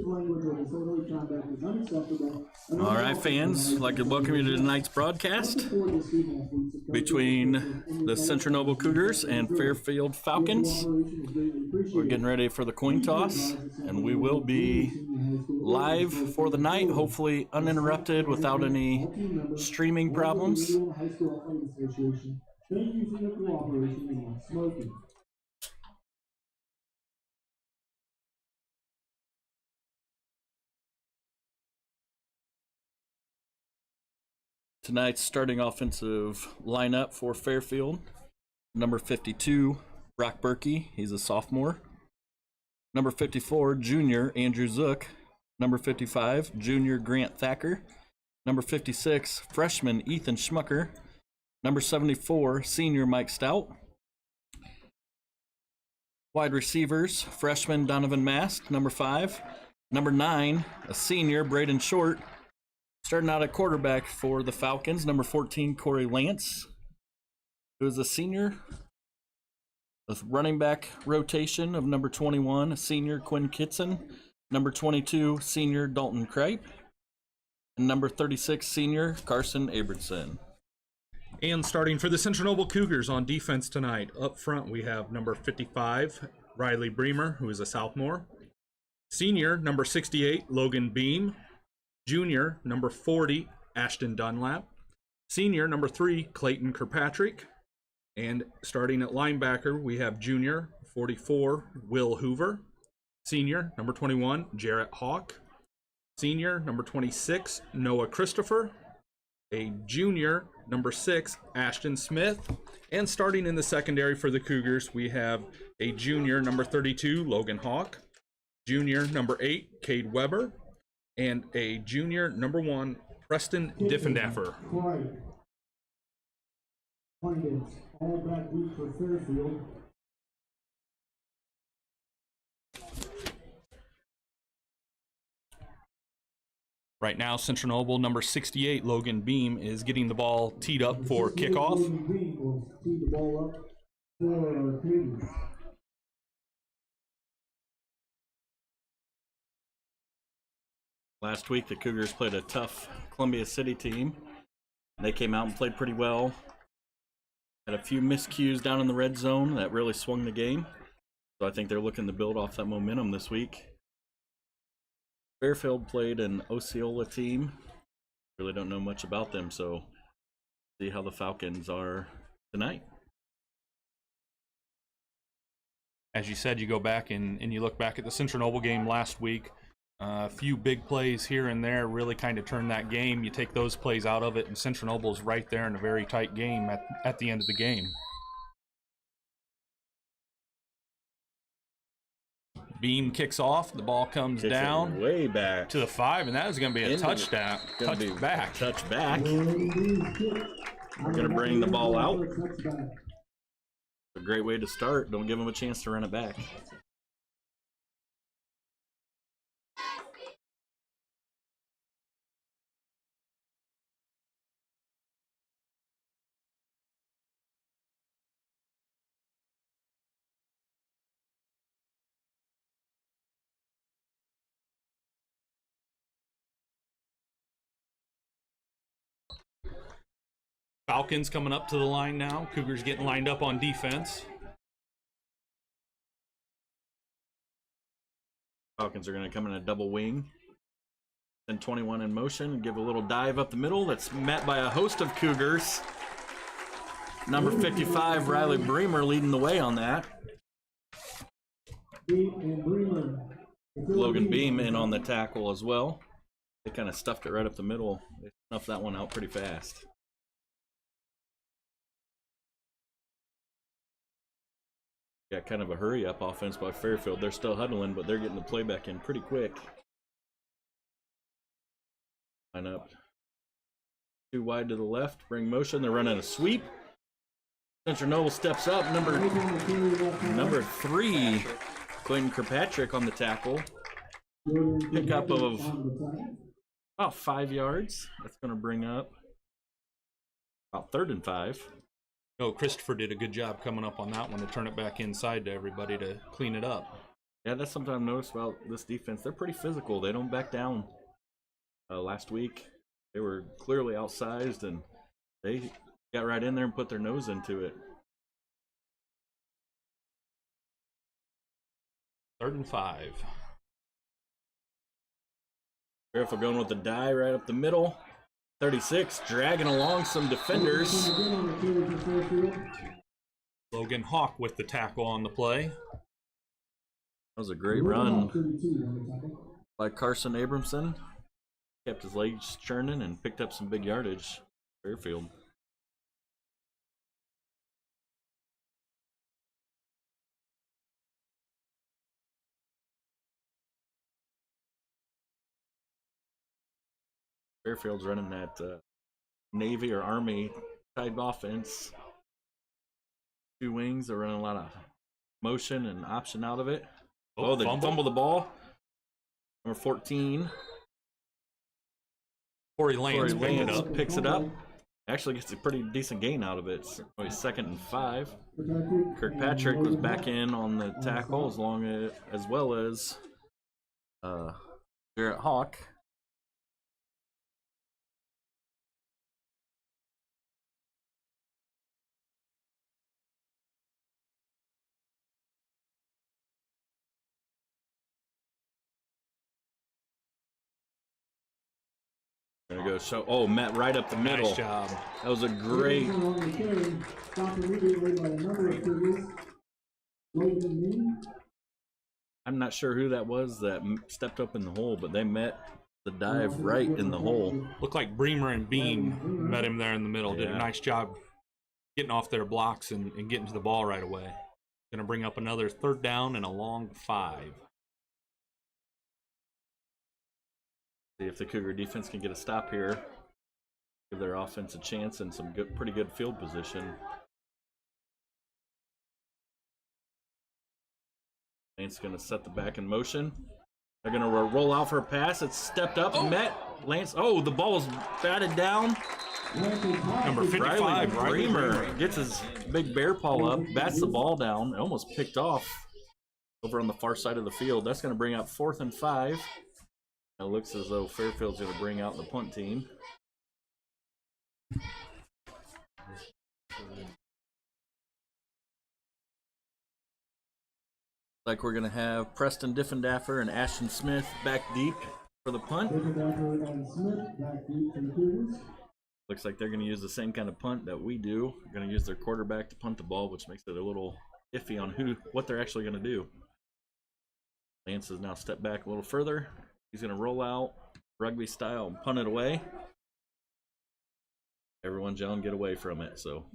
All right, fans, I'd like to welcome you to tonight's broadcast between the Central Noble Cougars and Fairfield Falcons. We're getting ready for the coin toss, and we will be live for the night, hopefully uninterrupted without any streaming problems. Tonight's starting offensive lineup for Fairfield. Number 52, Brock Berkey. He's a sophomore. Number 54, junior Andrew Zook. Number 55, junior Grant Thacker. Number 56, freshman Ethan Schmucker. Number 74, senior Mike Stout. Wide receivers, freshman Donovan Mask, number 5. Number 9, a senior Braden Short. Starting out at quarterback for the Falcons, number 14, Corey Lance, who is a senior. With running back rotation of number 21, senior Quinn Kitson, number 22, senior Dalton Kripe, and number 36, senior Carson Abramson. And starting for the Central Noble Cougars on defense tonight, up front we have number 55, Riley Bremer, who is a sophomore. Senior, number 68, Logan Beam. Junior, number 40, Ashton Dunlap. Senior, number 3, Clayton Kirkpatrick. And starting at linebacker, we have junior, 44, Will Hoover. Senior, number 21, Jarrett Hawk. Senior, number 26, Noah Christopher. A junior, number 6, Ashton Smith. And starting in the secondary for the Cougars, we have a junior, number 32, Logan Hawk. Junior, number 8, Cade Weber. And a junior, number 1, Preston Diffendaffer. All back deep for Fairfield. Right now, Central Noble, number 68, Logan Beam, is getting the ball teed up for kickoff. Logan Beam will tee the ball up for Cougars. Last week, the Cougars played a tough Columbia City team. They came out and played pretty well. Had a few miscues down in the red zone that really swung the game. So I think they're looking to build off that momentum this week. Fairfield played an Osceola team. Really don't know much about them, so see how the Falcons are tonight. As you said, you go back and you look back at the Central Noble game last week. A few big plays here and there really kind of turned that game. You take those plays out of it, and Central Noble's right there in a very tight game at the end of the game. Beam kicks off. The ball comes down way back to the 5, and that is going to be a touchdown. Touchback. Touchback. We're going to bring the ball out. A great way to start. Don't give them a chance to run it back. Falcons coming up to the line now. Cougars getting lined up on defense. Falcons are going to come in a double wing. Send 21 in motion and give a little dive up the middle. That's met by a host of Cougars. Number 55, Riley Bremer, leading the way on that. Logan Beam in on the tackle as well. They kind of stuffed it right up the middle. They snuffed that one out pretty fast. Yeah, kind of a hurry-up offense by Fairfield. They're still huddling, but they're getting the play back in pretty quick. Line up. Too wide to the left. Bring motion. They're running a sweep. Central Noble steps up. Number 3, Clayton Kirkpatrick on the tackle. Pickup of about 5 yards. That's going to bring up about 3rd and 5. No, Christopher did a good job coming up on that one to turn it back inside to everybody to clean it up. Yeah, that's something I've noticed about this defense. They're pretty physical. They don't back down. Last week, they were clearly outsized, and they got right in there and put their nose into it. 3rd and 5. Fairfield going with the die right up the middle. 36, dragging along some defenders. Logan Hawk with the tackle on the play. That was a great run by Carson Abramson. Kept his legs churning and picked up some big yardage. Fairfield. Fairfield's running that Navy or Army type offense. 2 wings. They're running a lot of motion and option out of it. Oh, they fumble the ball. Number 14. Corey Lance picks it up. Actually gets a pretty decent gain out of it. It's only 2nd and 5. Kirkpatrick was back in on the tackle as well as Jarrett Hawk. Gonna go show. Oh, Matt right up the middle. Nice job. That was a great. I'm not sure who that was that stepped up in the hole, but they met the dive right in the hole. Looked like Bremer and Beam met him there in the middle. Did a nice job getting off their blocks and getting to the ball right away. Gonna bring up another 3rd down and a long 5. See if the Cougar defense can get a stop here. Give their offense a chance and some pretty good field position. Lance going to set the back in motion. They're going to roll out for a pass. It's stepped up, met Lance. Oh, the ball is batted down. Number 55, Riley Bremer gets his big bear paw up, bats the ball down, almost picked off over on the far side of the field. That's going to bring up 4th and 5. It looks as though Fairfield's going to bring out the punt team. Like we're going to have Preston Diffendaffer and Ashton Smith back deep for the punt. Looks like they're going to use the same kind of punt that we do. They're going to use their quarterback to punt the ball, which makes it a little iffy on what they're actually going to do. Lance has now stepped back a little further. He's going to roll out rugby style and punt it away. Everyone's yelling, get away from it. So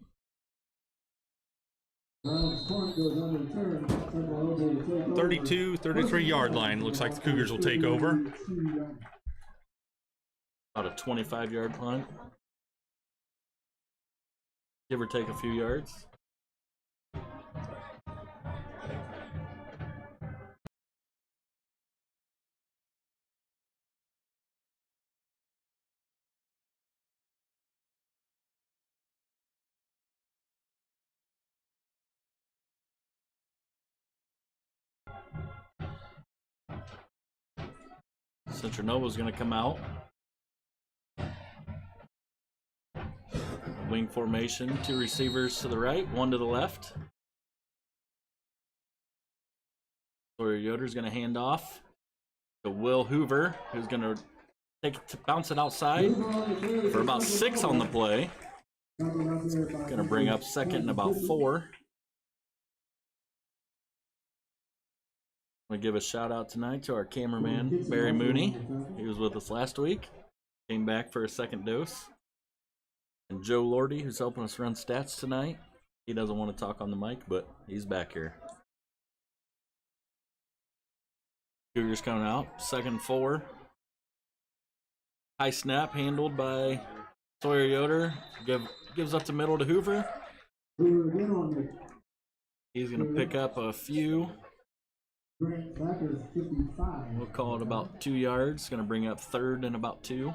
32, 33-yard line. Looks like the Cougars will take over. About a 25-yard punt. Give or take a few yards. Central Nova's going to come out. Wing formation, 2 receivers to the right, 1 to the left. Sawyer Yoder's going to hand off to Will Hoover, who's going to bounce it outside for about 6 on the play. Going to bring up 2nd and about 4. I'm going to give a shout out tonight to our cameraman, Barry Mooney. He was with us last week. Came back for a 2nd dose. And Joe Lordy, who's helping us run stats tonight. He doesn't want to talk on the mic, but he's back here. Cougars coming out, 2nd and 4. High snap handled by Sawyer Yoder. Gives up the middle to Hoover. He's going to pick up a few. We'll call it about 2 yards. Going to bring up 3rd and about 2.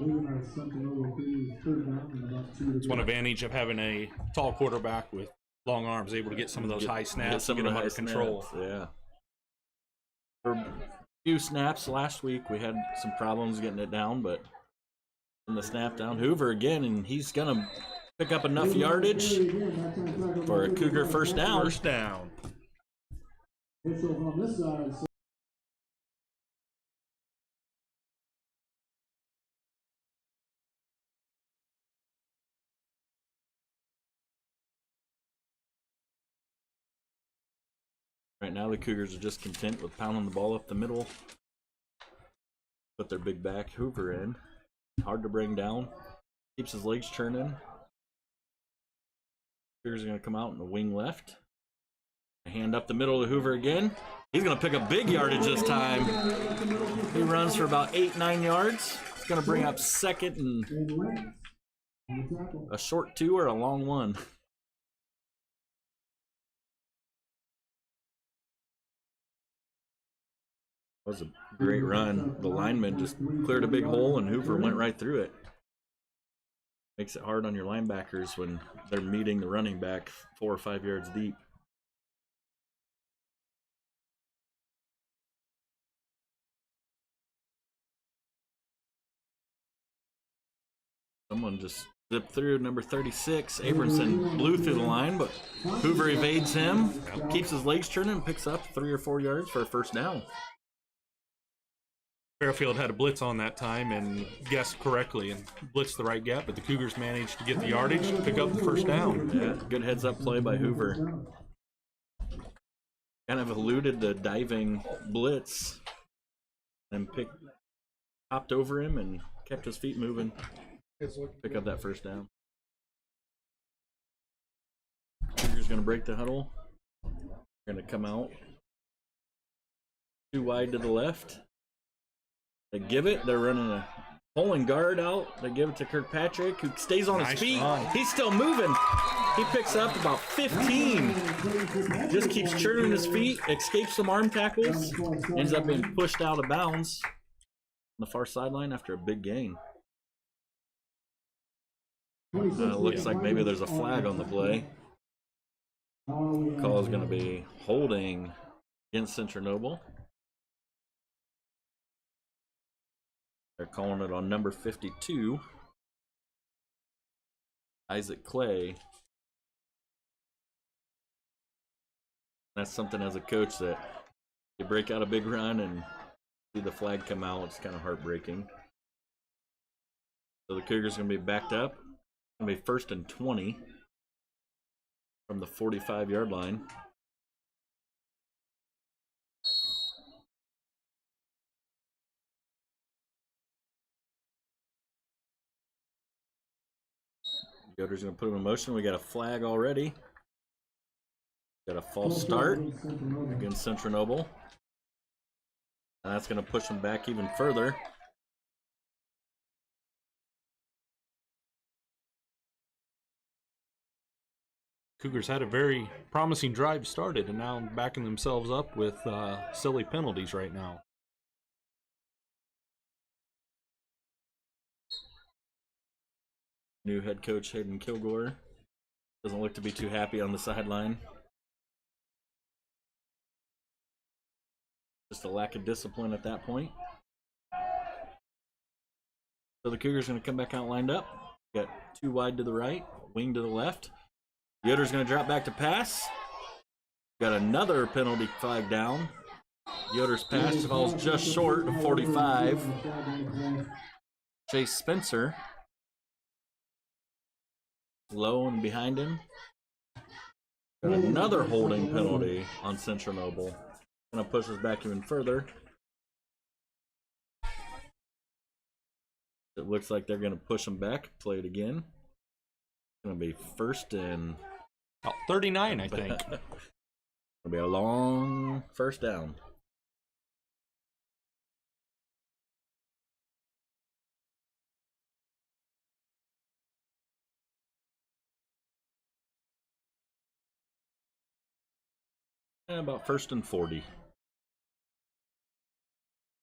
It's one advantage of having a tall quarterback with long arms, able to get some of those high snaps and get them under control. Yeah. For a few snaps last week, we had some problems getting it down, but in the snap down, Hoover again, and he's gonna pick up enough yardage for a Cougar first down. First down. Whistle from this side. Right now, the Cougars are just content with pounding the ball up the middle. Put their big back Hoover in. Hard to bring down. Keeps his legs churning. Cougars are going to come out in the wing left. A hand up the middle to Hoover again. He's going to pick up big yardage this time. He runs for about 8-9 yards. It's going to bring up second and a short 2 or a long 1. That was a great run. The lineman just cleared a big hole and Hoover went right through it. Makes it hard on your linebackers when they're meeting the running back 4 or 5 yards deep. Someone just zipped through number 36. Abramson blew through the line, but Hoover evades him, keeps his legs turning, and picks up 3 or 4 yards for a first down. Fairfield had a blitz on that time and guessed correctly and blitzed the right gap, but the Cougars managed to get the yardage to pick up the first down. Yeah, good heads-up play by Hoover. Kind of eluded the diving blitz and hopped over him and kept his feet moving. Pick up that first down. Cougars going to break the huddle. Going to come out 2 wide to the left. They give it. They're running a pulling guard out. They give it to Kirkpatrick, who stays on his feet. Run. He's still moving. He picks up about 15. Just keeps churning his feet, escapes some arm tackles, ends up being pushed out of bounds on the far sideline after a big gain. Looks like maybe there's a flag on the play. Call is going to be holding against Central Noble. They're calling it on number 52, Isaac Clay. That's something as a coach that you break out a big run and see the flag come out. It's kind of heartbreaking. So the Cougars are going to be backed up. It's going to be 1st and 20 from the 45-yard line. Yoder's going to put him in motion. We got a flag already. Got a false start against Central Noble. And that's going to push him back even further. Cougars had a very promising drive started and now backing themselves up with silly penalties right now. New head coach Hayden Kilgore doesn't look to be too happy on the sideline. Just a lack of discipline at that point. So the Cougars going to come back out lined up. Got 2 wide to the right, wing to the left. Yoder's going to drop back to pass. Got another penalty flag down. Yoder's pass falls just short of 45. Chase Spencer low and behind him. Got another holding penalty on Central Noble. Gonna push us back even further. It looks like they're gonna push them back. Play it again. It's gonna be 1st and About 39, I think. Gonna be a long first down. About 1st and 40.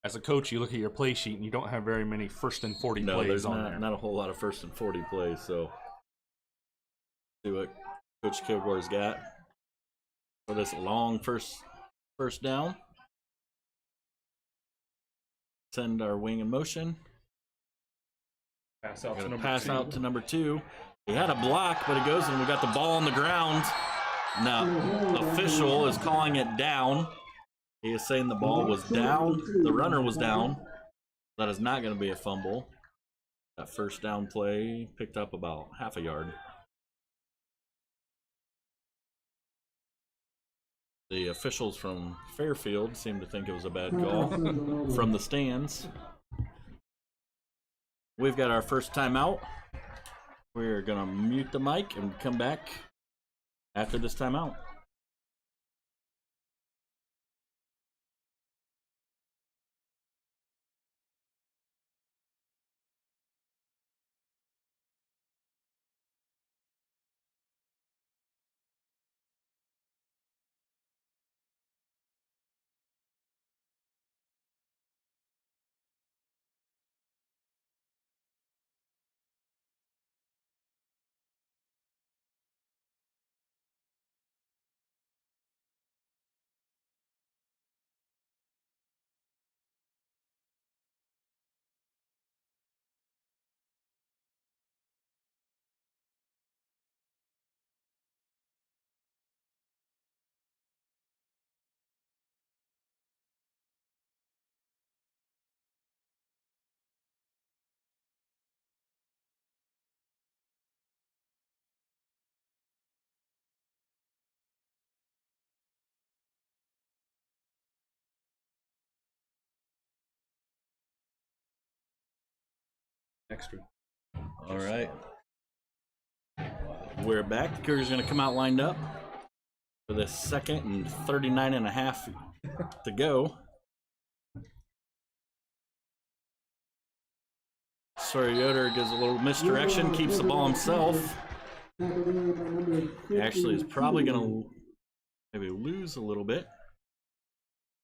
As a coach, you look at your play sheet and you don't have very many 1st and 40 No, plays there's on there. not a whole lot of 1st and 40 plays, so see what Coach Kilgore's got for this long first down. send our wing in motion. Pass out to Gonna number pass 2. out to number 2. He had a block, but it goes and we got the ball on the ground. Now, the official is calling it down. He is saying the ball was down. The runner was down. That is not going to be a fumble. That first down play picked up about half a yard. The officials from Fairfield seem to think it was a bad call from the stands. We've got our first timeout. We're going to mute the mic and come back after this timeout. Extra. All right. We're back. The Cougars are going to come out lined up for the 2nd and 39 and a half to go. Sorry, Yoder gives a little misdirection, keeps the ball himself. Actually is probably going to maybe lose a little bit.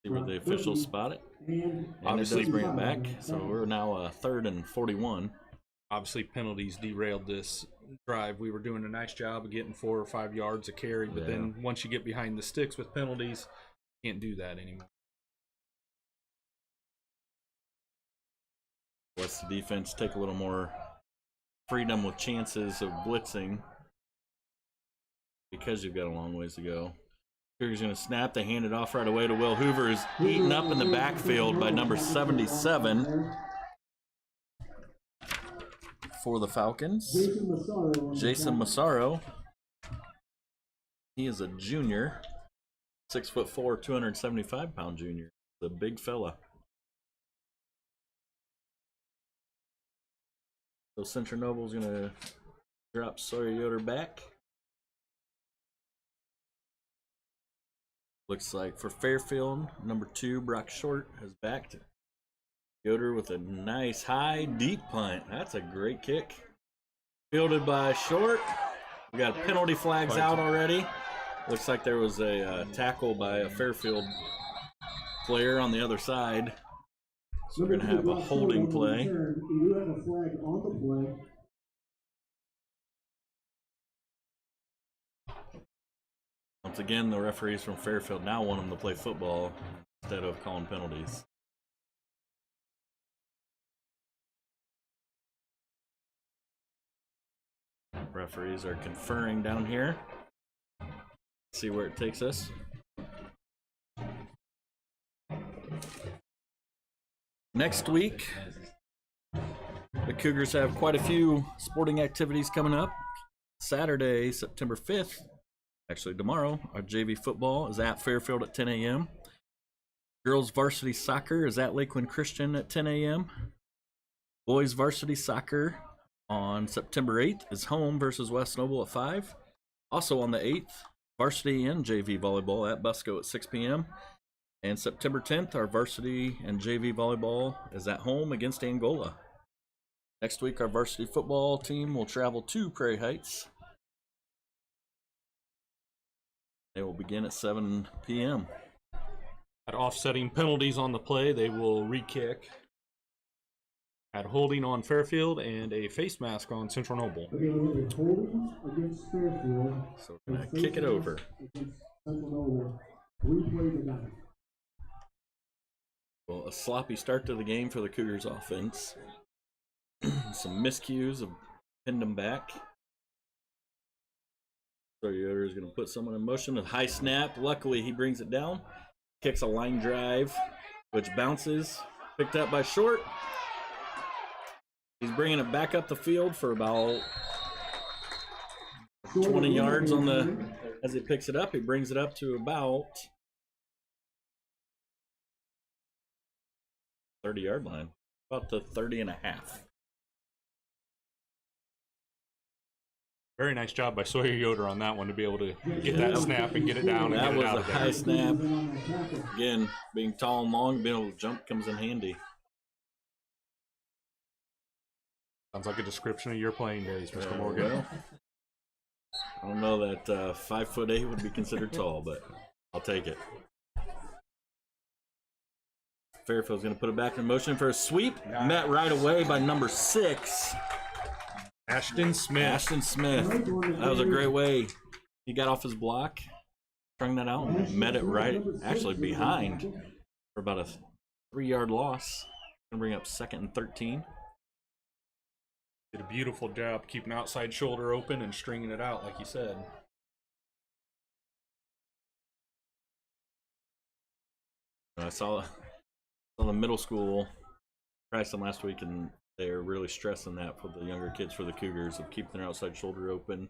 See where the officials spot it. And Obviously, it does bring it back. So we're now 3rd and 41. Obviously, penalties derailed this drive. We were doing a nice job of getting 4 or 5 yards of carry, but then once you get behind the sticks with penalties, you can't do that anymore. Lets the defense take a little more freedom with chances of blitzing because you've got a long ways to go. Cougars going to snap. They hand it off right away to Will Hoover, who's eaten up in the backfield by number 77 for the Falcons. Jason Massaro. He is a junior, 6'4", 275-pound junior. The big fella. So Central Noble's going to drop Sawyer Yoder back. Looks like for Fairfield, number 2, Brock Short, has backed Yoder with a nice high deep punt. That's a great kick. Fielded by Short. We got penalty flags out already. Looks like there was a tackle by a Fairfield player on the other side. So we're going to have a holding play. You have a flag on the play. Once again, the referees from Fairfield now want them to play football instead of calling penalties. Referees are conferring down here. See where it takes us. Next week, the Cougars have quite a few sporting activities coming up. Saturday, September 5th, actually tomorrow, our JV football is at Fairfield at 10 a.m. Girls varsity soccer is at Lakeland Christian at 10 a.m. Boys varsity soccer on September 8th is home versus West Noble at 5. Also on the 8th, varsity and JV volleyball at Busco at 6 p.m. And September 10th, our varsity and JV volleyball is at home against Angola. Next week, our varsity football team will travel to Prairie Heights. They will begin at 7 p.m. At offsetting penalties on the play, they will re-kick. At holding on Fairfield and a face mask on Central Noble. Again, we have a holding against Fairfield. So we're going to kick it over. Against Central Noble. Replay tonight. Well, a sloppy start to the game for the Cougars offense. Some miscues have pinned them back. So Yoder is going to put someone in motion. A high snap. Luckily, he brings it down. Kicks a line drive, which bounces. Picked up by Short. He's bringing it back up the field for about 20 yards on the. As he picks it up, he brings it up to about 30-yard line, about the 30.5. Very nice job by Sawyer Yoder on that one to be able to get that snap and get it down and That get it was out a of there. high snap. Again, being tall and long, being able to jump comes in handy. Sounds like a description of your playing days, Mr. Morgan. Well, I don't know that 5'8" would be considered tall, but I'll take it. Fairfield's going to put it back in motion for a sweep. Met right away by number 6. Ashton Smith. Ashton Smith. That was a great way. He got off his block, strung that out, and met it right, actually behind for about a 3-yard loss. Going to bring up 2nd and 13. Did a beautiful job keeping outside shoulder open and stringing it out, like you said. I saw the middle school practicing last week, and they're really stressing that for the younger kids for the Cougars of keeping their outside shoulder open,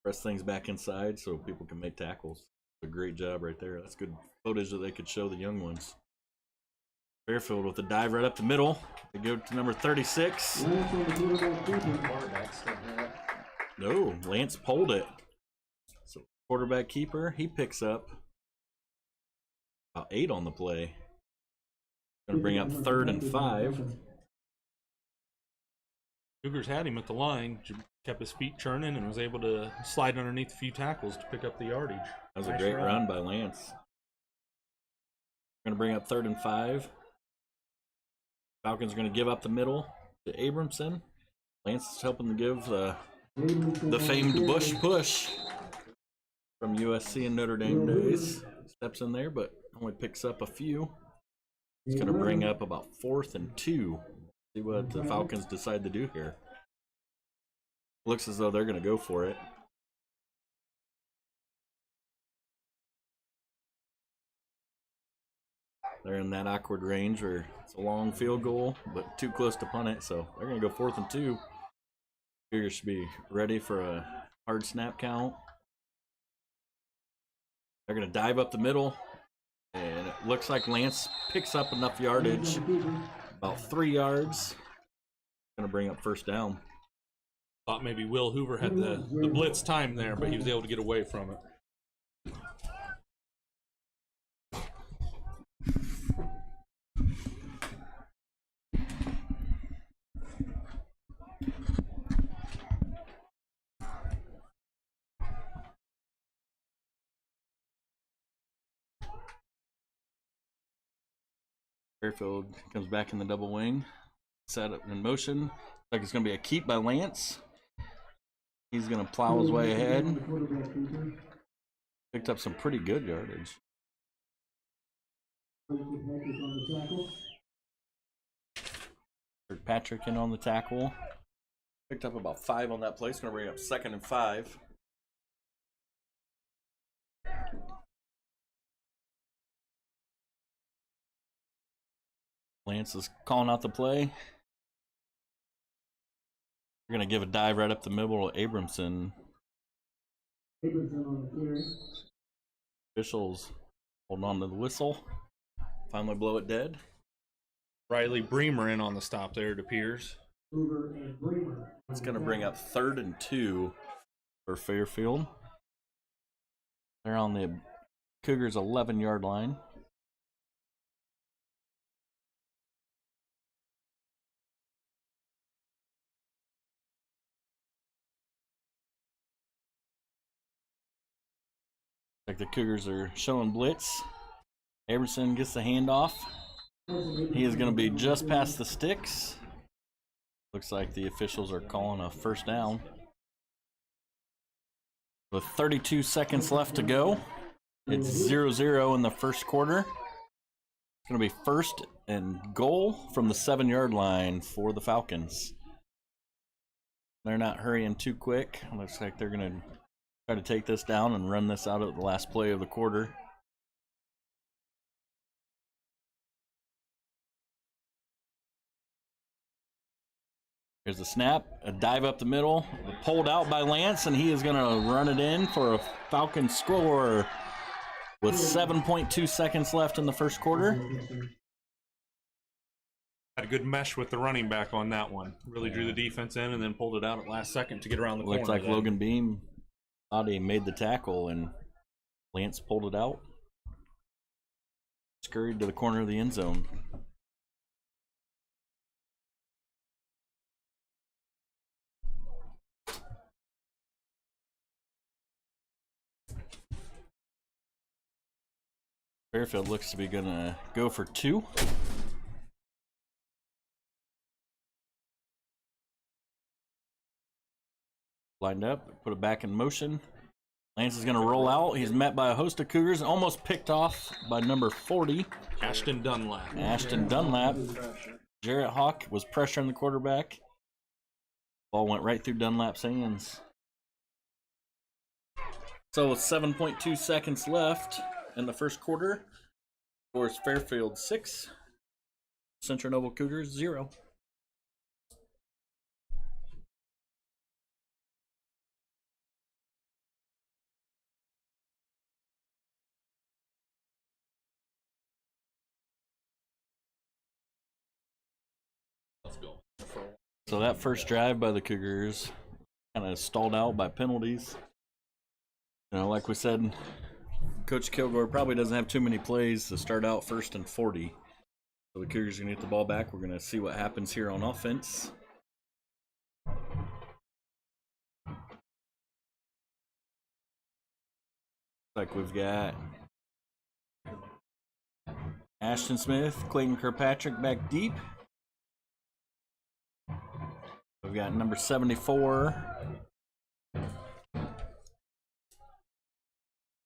press things back inside so people can make tackles. A great job right there. That's good footage that they could show the young ones. Fairfield with a dive right up the middle. They go to number 36. No, Lance pulled it. So quarterback keeper, he picks up about 8 on the play. Going to bring up 3rd and 5. Cougars had him at the line, kept his feet churning, and was able to slide underneath a few tackles to pick up the yardage. That was a great run by Lance. Going to bring up 3rd and 5. Falcons are going to give up the middle to Abramson. Lance is helping to give the famed Bush push from USC and Notre Dame days. Steps in there, but only picks up a few. It's going to bring up about 4th and 2. See what the Falcons decide to do here. Looks as though they're going to go for it. They're in that awkward range where it's a long field goal, but too close to punt it, so they're going to go 4th and 2. Cougars should be ready for a hard snap count. They're going to dive up the middle, and it looks like Lance picks up enough yardage, about 3 yards. Going to bring up 1st down. Thought maybe Will Hoover had the blitz time there, but he was able to get away from it. Fairfield comes back in the double wing. Set up in motion. Looks like it's going to be a keep by Lance. He's going to plow his way ahead. Picked up some pretty good yardage. Patrick in on the tackle. Picked up about 5 on that play. It's going to bring up 2nd and 5. Lance is calling out the play. We're going to give a dive right up the middle to Abramson. Officials holding on to the whistle. Finally blow it dead. Riley Bremer in on the stop there, it appears. It's going to bring up 3rd and 2 for Fairfield. They're on the Cougars' 11-yard line. Like the Cougars are showing blitz. Abramson gets the handoff. He is going to be just past the sticks. Looks like the officials are calling a 1st down. With 32 seconds left to go, it's 0-0 in the 1st quarter. It's going to be first and goal from the 7-yard line for the Falcons. They're not hurrying too quick. Looks like they're going to try to take this down and run this out at the last play of the quarter. Here's the snap, a dive up the middle, pulled out by Lance, and he is going to run it in for a Falcon score with 7.2 seconds left in the first quarter. Had a good mesh with the running back on that one. Really drew the defense in and then pulled it out at last second to get around the corner. Looked like Logan Beam thought he made the tackle, and Lance pulled it out. Scurried to the corner of the end zone. Fairfield looks to be gonna go for 2. Lined up, put it back in motion. Lance is gonna roll out. He's met by a host of Cougars, almost picked off by number 40. Ashton Dunlap. Jarrett Hawk was pressuring the quarterback. Ball went right through Dunlap's hands. So with 7.2 seconds left in the first quarter, scores Fairfield 6, Central Noble Cougars 0. Let's go. So that first drive by the Cougars kind of stalled out by penalties. You know, like we said, Coach Kilgore probably doesn't have too many plays to start out 1st and 40. So the Cougars are going to get the ball back. We're going to see what happens here on offense. Like we've got Ashton Smith, Clayton Kirkpatrick back deep. We've got number 74,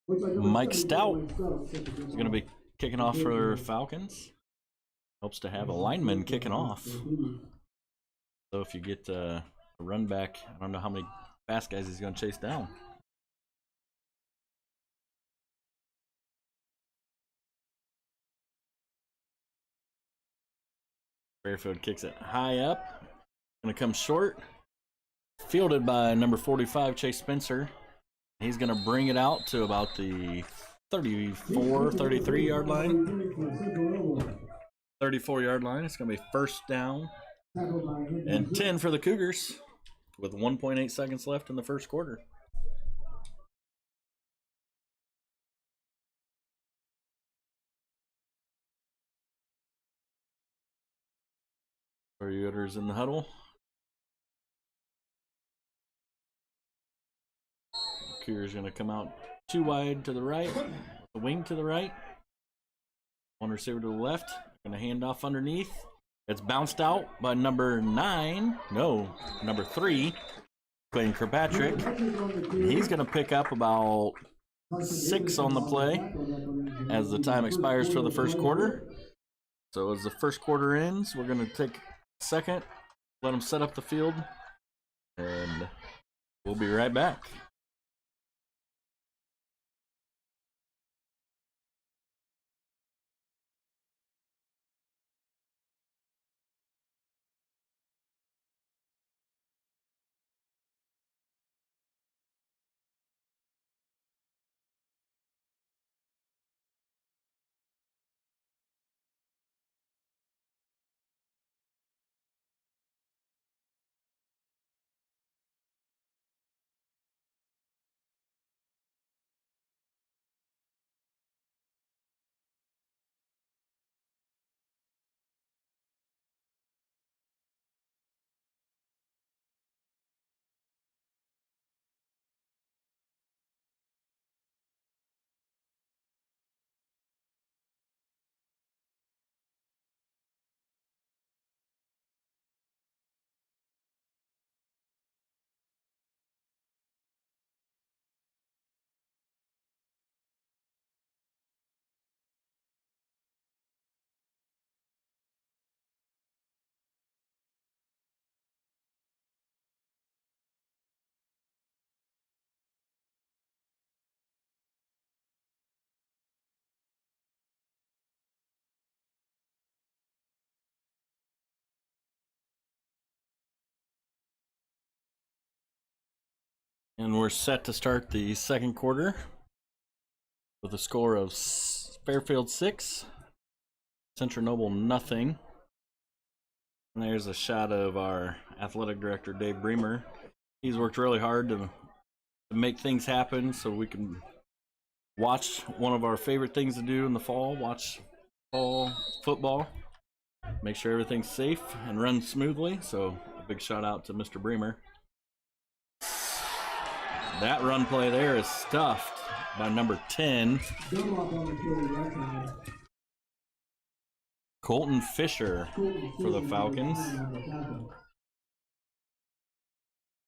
Mike Stout, is going to be kicking off for Falcons. Helps to have a lineman kicking off. So if you get a run back, I don't know how many fast guys he's going to chase down. Fairfield kicks it high up. Going to come short. Fielded by number 45, Chase Spencer. He's going to bring it out to about the 34, 33-yard line. 34-yard line. It's going to be first down and 10 for the Cougars with 1.8 seconds left in the first quarter. Warriors in the huddle. Cougars going to come out 2 wide to the right, the wing to the right. 1 receiver to the left. Going to hand off underneath. It's bounced out by number 3, Clayton Kirkpatrick. He's going to pick up about 6 on the play as the time expires for the first quarter. So as the first quarter ends, we're going to take a second, let them set up the field, and we'll be right back. And we're set to start the second quarter with a score of Fairfield 6, Central Noble nothing. And there's a shot of our athletic director, Dave Bremer. He's worked really hard to make things happen so we can watch one of our favorite things to do in the fall, watch fall football, make sure everything's safe and runs smoothly. So a big shout out to Mr. Bremer. That run play there is stuffed by number 10. Colton Fisher for the Falcons. I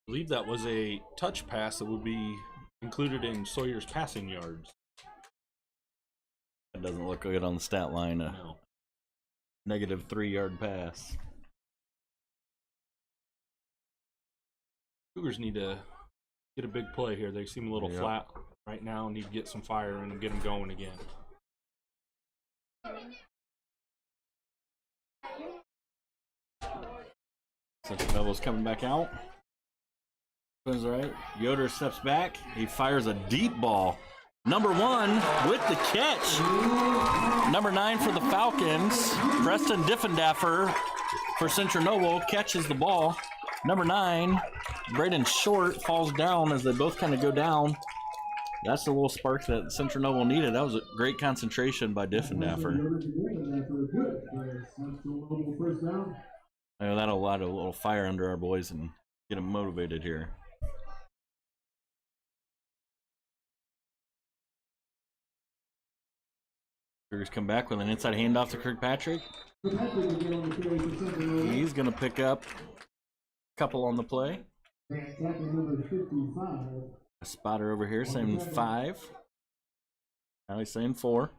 believe that was a touch pass that would be included in Sawyer's passing yards. That doesn't look good on the stat line. No. Negative 3-yard pass. Cougars need to get a big play here. They seem a little flat right now. Need to get some fire in and get them going again. Central Noble's coming back out. That's right. Yoder steps back. He fires a deep ball. Number 1 with the catch. Number 9 for the Falcons. Preston Diffendaffer for Central Noble catches the ball. Number 9, Braden Short falls down as they both kind of go down. That's the little spark that Central Noble needed. That was a great concentration by Diffendaffer. I know that'll light a little fire under our boys and get them motivated here. Cougars come back with an inside handoff to Kirkpatrick. He's going to pick up a couple on the play. A spotter over here saying 5. Now he's saying 4.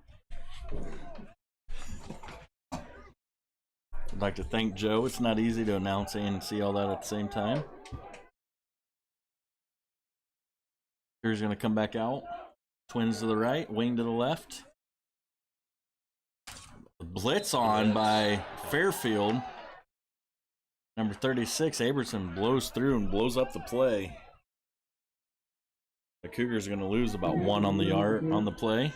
I'd like to thank Joe. It's not easy to announce and see all that at the same time. Here's going to come back out. Twins to the right, wing to the left. Blitz on by Fairfield. Number 36, Aberson, blows through and blows up the play. The Cougars are going to lose about 1 on the yard on the play.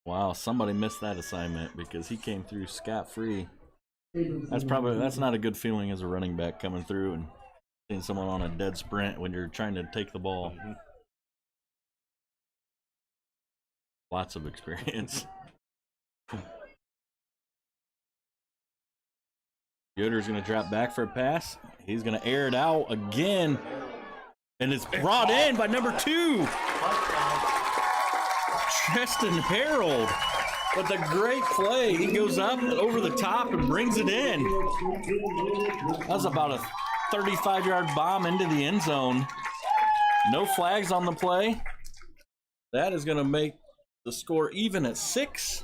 Wow, somebody missed that assignment because he came through scot-free. That's not a good feeling as a running back coming through and seeing someone on a dead sprint when you're trying to take the ball. Lots of experience. Yoder's going to drop back for a pass. He's going to air it out again. And it's brought in by number 2. Tristan Harold with a great play. He goes up over the top and brings it in. That was about a 35-yard bomb into the end zone. No flags on the play. That is going to make the score even at 6.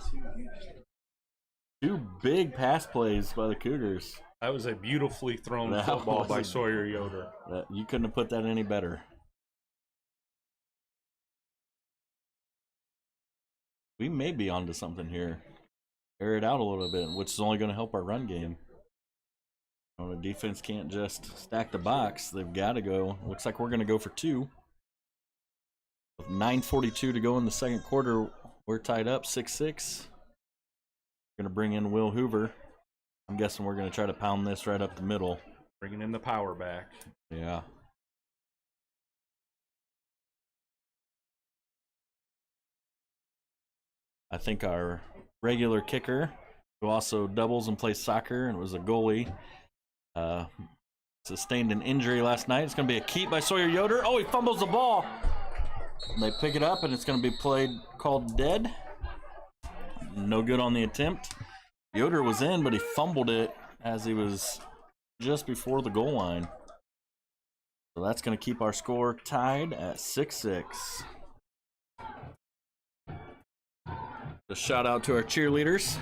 2 big pass plays by the Cougars. That was a beautifully thrown football by Sawyer Yoder. You couldn't have put that any better. We may be onto something here. Air it out a little bit, which is only going to help our run game. The defense can't just stack the box. They've got to go. Looks like we're going to go for 2. With 9:42 to go in the second quarter, we're tied up 6-6. Going to bring in Will Hoover. I'm guessing we're going to try to pound this right up the middle. Bringing in the power back. Yeah. I think our regular kicker, who also doubles and plays soccer and was a goalie, sustained an injury last night. It's going to be a keep by Sawyer Yoder. Oh, he fumbles the ball. And they pick it up, and it's going to be called dead. No good on the attempt. Yoder was in, but he fumbled it as he was just before the goal line. So that's going to keep our score tied at 6-6. A shout out to our cheerleaders.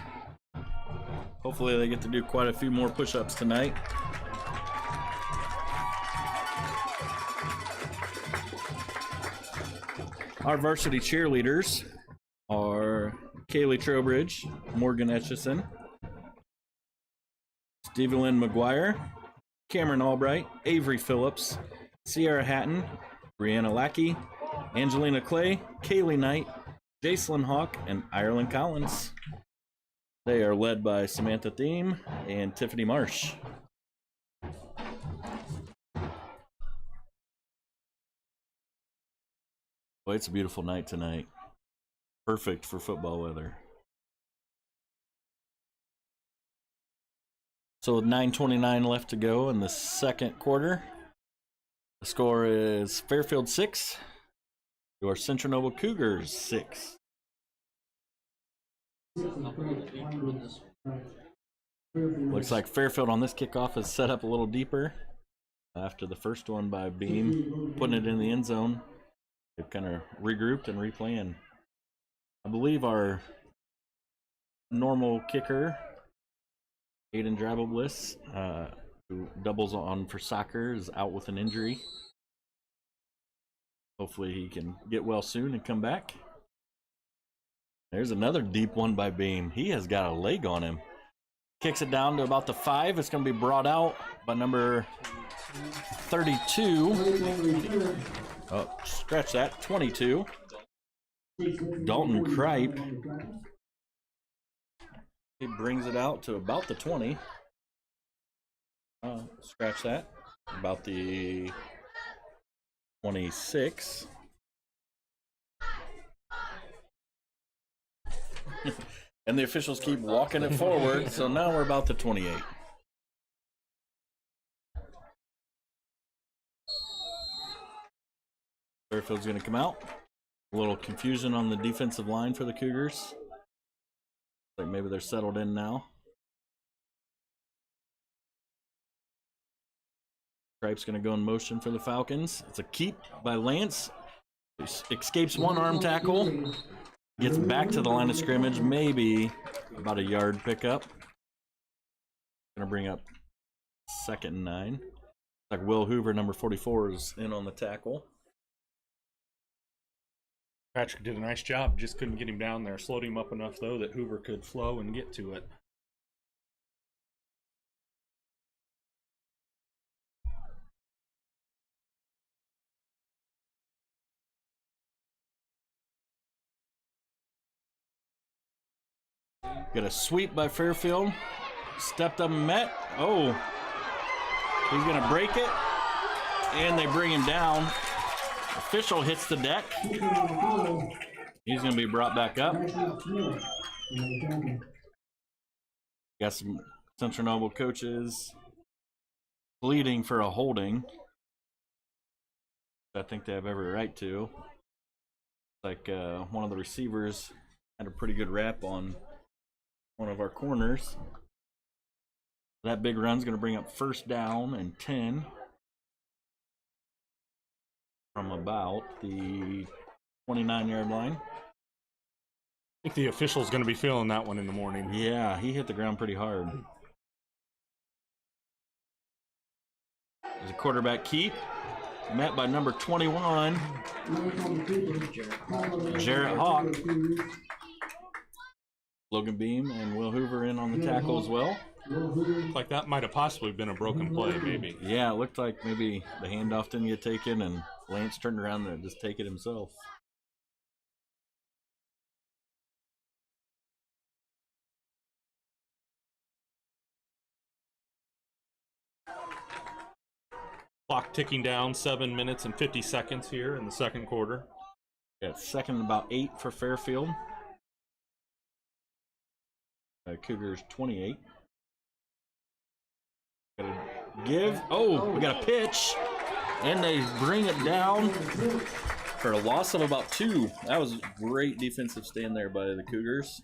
Hopefully they get to do quite a few more push-ups tonight. Our varsity cheerleaders are Kaylee Trowbridge, Morgan Etchison, Stevie Lynn McGuire, Cameron Albright, Avery Phillips, Sierra Hatton, Brianna Lackey, Angelina Clay, Kaylee Knight, Jacelyn Hawk, and Ireland Collins. They are led by Samantha Thiem and Tiffany Marsh. Boy, it's a beautiful night tonight. Perfect for football weather. So with 9:29 left to go in the second quarter, the score is Fairfield 6, your Central Noble Cougars 6. Looks like Fairfield on this kickoff is set up a little deeper after the first one by Beam, putting it in the end zone. They've kind of regrouped and replanned. I believe our normal kicker, Aiden Drabble-Bliss, who doubles on for soccer, is out with an injury. Hopefully he can get well soon and come back. There's another deep one by Beam. He has got a leg on him. Kicks it down to about the 5. It's going to be brought out by number 32. Oh, scratch that. 22. Dalton Kripe. He brings it out to about the 20. Scratch that. About the 26. And the officials keep walking it forward, so now we're about the 28. Fairfield's going to come out. A little confusion on the defensive line for the Cougars. Like maybe they're settled in now. Stripe's going to go in motion for the Falcons. It's a keep by Lance. Escapes one arm tackle. Gets back to the line of scrimmage, maybe about a yard pickup. Going to bring up 2nd and 9. Like Will Hoover, number 44, is in on the tackle. Patrick did a nice job, just couldn't get him down there. Slowed him up enough, though, that Hoover could flow and get to it. Got a sweep by Fairfield. Stepped up and met. Oh, he's going to break it. And they bring him down. Official hits the deck. He's going to be brought back up. Got some Central Noble coaches pleading for a holding. I think they have every right to. Like one of the receivers had a pretty good rap on one of our corners. That big run's going to bring up 1st down and 10 from about the 29-yard line. I think the official's going to be feeling that one in the morning. Yeah, he hit the ground pretty hard. There's a quarterback keep, met by number 21, Jarrett Hawk. Logan Beam and Will Hoover in on the tackle as well. Looked like that might have possibly been a broken play, maybe. Yeah, it looked like maybe the handoff didn't get taken and Lance turned around and just take it himself. Clock ticking down, 7 minutes and 50 seconds here in the second quarter. Yeah, 2nd and about 8 for Fairfield. Cougars 28. Got a give. Oh, we got a pitch. And they bring it down for a loss of about 2. That was a great defensive stand there by the Cougars.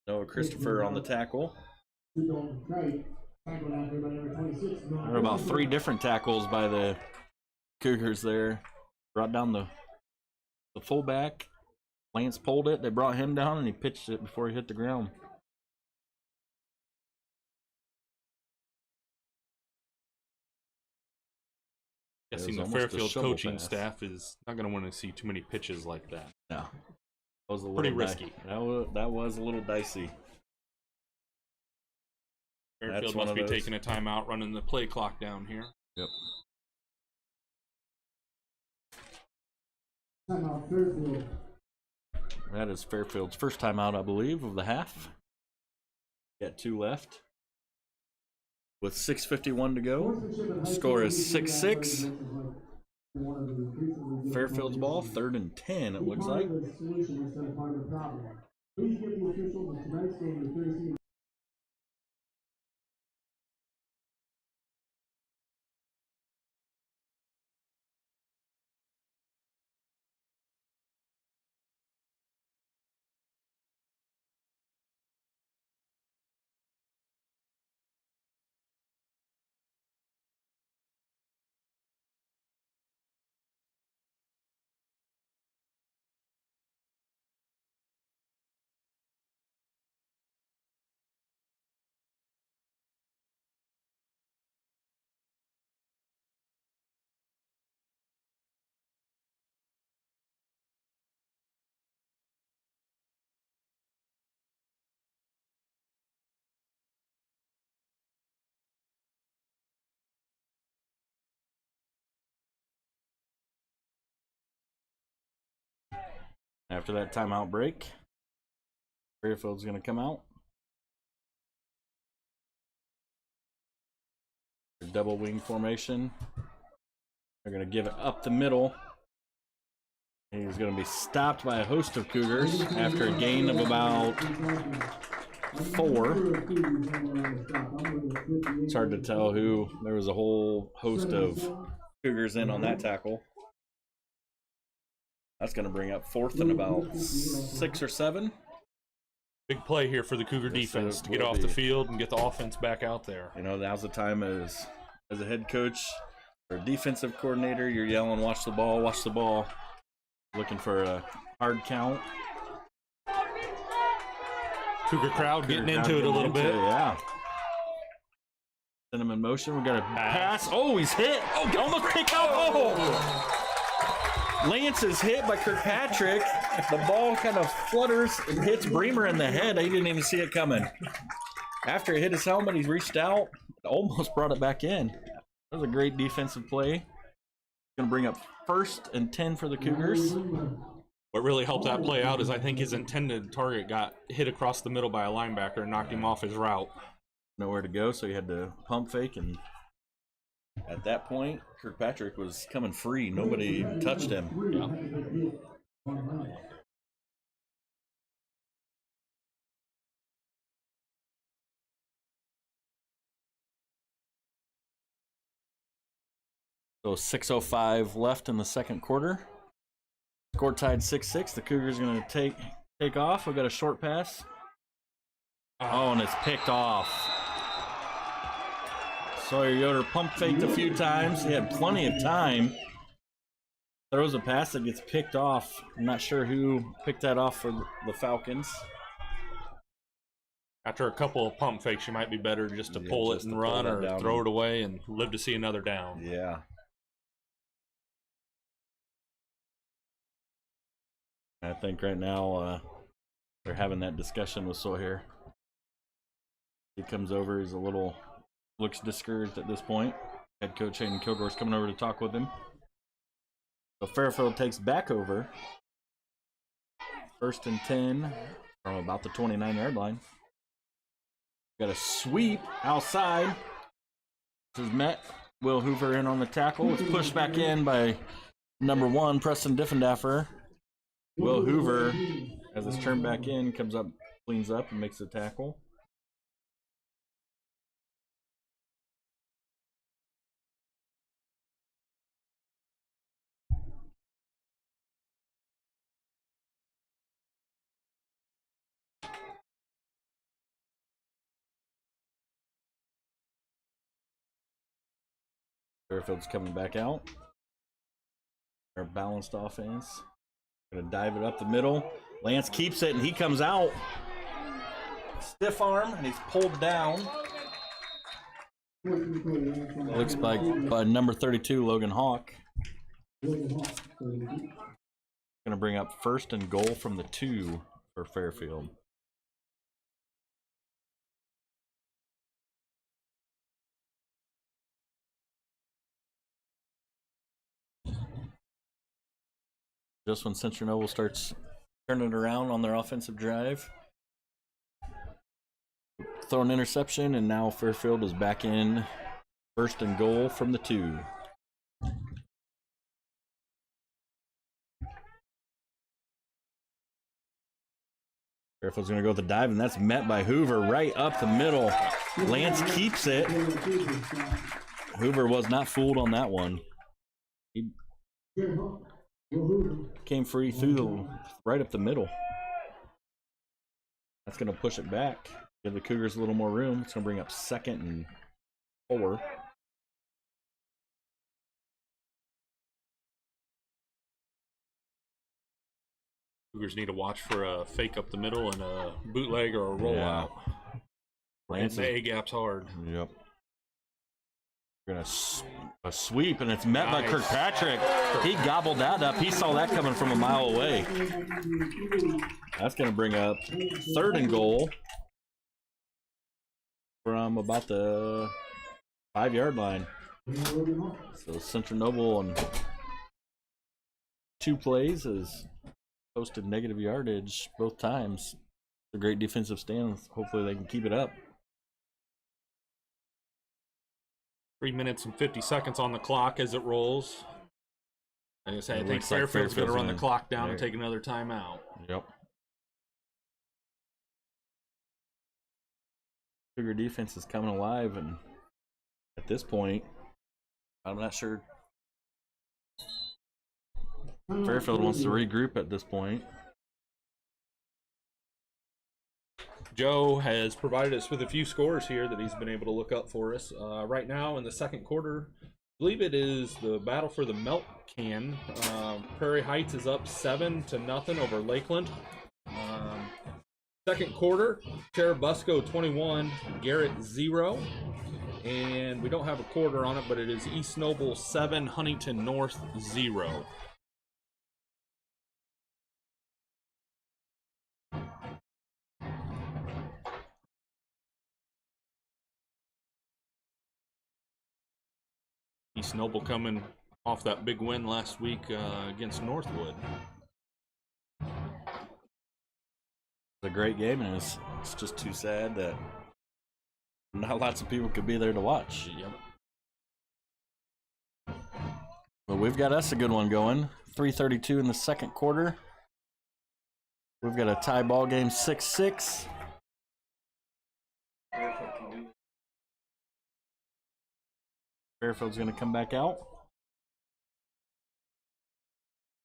Noah Christopher on the tackle. There were about 3 different tackles by the Cougars there. Brought down the fullback. Lance pulled it. They brought him down, and he pitched it before he hit the ground. Guessing the Fairfield coaching staff is not going to want to see too many pitches like that. No. That was a little pretty risky. That was a little dicey. Fairfield one must of be those. taking a timeout, running the play clock down here. Yep. Timeout, Fairfield. That is Fairfield's first time out, I believe, of the half. Got 2 left. With 6:51 to go. Score is 6-6. Fairfield's ball, 3rd and 10, it looks like. Please give the officials of tonight's game the courtesy. After that timeout break, Fairfield's going to come out. Double wing formation. They're going to give it up the middle. He's going to be stopped by a host of Cougars after a gain of about 4. It's hard to tell who. There was a whole host of Cougars in on that tackle. That's going to bring up 4th and about 6 or 7. Big play here for the Cougar defense to get off the field and get the offense back out there. You know, now's the time as a head coach or defensive coordinator, you're yelling, watch the ball, watch the ball. Looking for a hard count. Cougar crowd getting into it a little bit. Yeah. Send him in motion. We got a pass. Oh, he's hit. Oh, almost picked out. Oh! Lance is hit by Kirkpatrick. The ball kind of flutters and hits Bremer in the head. He didn't even see it coming. After it hit his helmet, he reached out, almost brought it back in. That was a great defensive play. Going to bring up 1st and 10 for the Cougars. What really helped that play out is I think his intended target got hit across the middle by a linebacker and knocked him off his route. Nowhere to go, so he had to pump fake, and at that point, Kirkpatrick was coming free. Nobody touched him. Yeah. So 6:05 left in the second quarter. Score tied 6-6. The Cougars are going to take off. We got a short pass. Oh, and it's picked off. Sawyer Yoder pump faked a few times. He had plenty of time. Throws a pass that gets picked off. I'm not sure who picked that off for the Falcons. After a couple of pump fakes, you might be better just to pull it and run or throw it away and live to see another down. Yeah. I think right now they're having that discussion with Sawyer. He comes over, he's looks discouraged at this point. Head coach Hayden Kilgore's coming over to talk with him. So Fairfield takes back over. 1st and 10 from about the 29-yard line. Got a sweep outside. This is met. Will Hoover in on the tackle. It's pushed back in by number 1, Preston Diffendaffer. Will Hoover, as it's turned back in, comes up, cleans up, and makes the tackle. Fairfield's coming back out. Our balanced offense. Gonna dive it up the middle. Lance keeps it, and he comes out. Stiff arm, and he's pulled down. It looks like by number 32, Logan Hawk. Gonna bring up 1st and goal from the 2 for Fairfield. Just when Central Noble starts turning it around on their offensive drive. Throw an interception, and now Fairfield is back in 1st and goal from the 2. Fairfield's going to go with the dive, and that's met by Hoover right up the middle. Lance keeps it. Hoover was not fooled on that one. He came free through the right up the middle. That's going to push it back. Give the Cougars a little more room. It's going to bring up 2nd and 4. Cougars need to watch for a fake up the middle and a bootleg or a rollout. Lance The A gap's hard. Yep. We're gonna a sweep, and it's met by Nice. Kirkpatrick. He gobbled that up. He saw that coming from a mile away. That's gonna bring up 3rd and goal from about the 5-yard line. So Central Noble on 2 plays has posted negative yardage both times. A great defensive stand. Hopefully they can keep it up. 3 minutes and 50 seconds on the clock as it rolls. Like I say, I It think looks like Fairfield's going to Fairfield's run the gonna- clock down and there. take another timeout. Yep. Cougar defense is coming alive, and at this point, I'm not sure Fairfield wants to regroup at this point. Joe has provided us with a few scores here that he's been able to look up for us. Right now in the 2nd quarter, I believe it is the battle for the milk can. Prairie Heights is up 7-0 over Lakeland. 2nd quarter, Cherubusco 21, Garrett 0. And we don't have a quarter on it, but it is East Noble 7, Huntington North 0. East Noble coming off that big win last week against Northwood. It's a great game, and it's just too sad that not lots of people could be there to watch. Yep. But we've got us a good one going. 3:32 in the 2nd quarter. We've got a tie ball game, 6-6. Fairfield's going to come back out.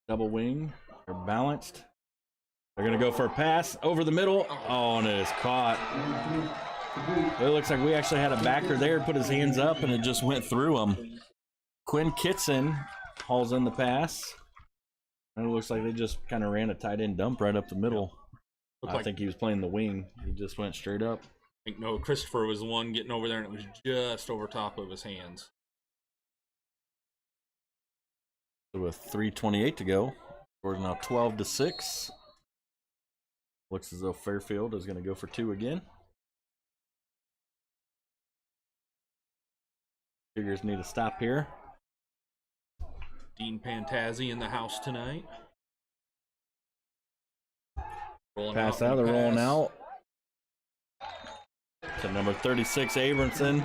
Double wing. They're balanced. They're going to go for a pass over the middle. Oh, and it is caught. It looks like we actually had a backer there, put his hands up, and it just went through him. Quinn Kitson hauls in the pass. And it looks like they just kind of ran a tight end dump right up the middle. I think he was playing the wing. He just went straight up. I think no, Christopher was the one getting over there, and it was just over top of his hands. So with 3:28 to go, we're now 12-6. Looks as though Fairfield is going to go for 2 again. Cougars need to stop here. Dean Pantazzi in the house tonight. Rolling Pass out out, the they're rolling pass. out. To number 36, Abramson.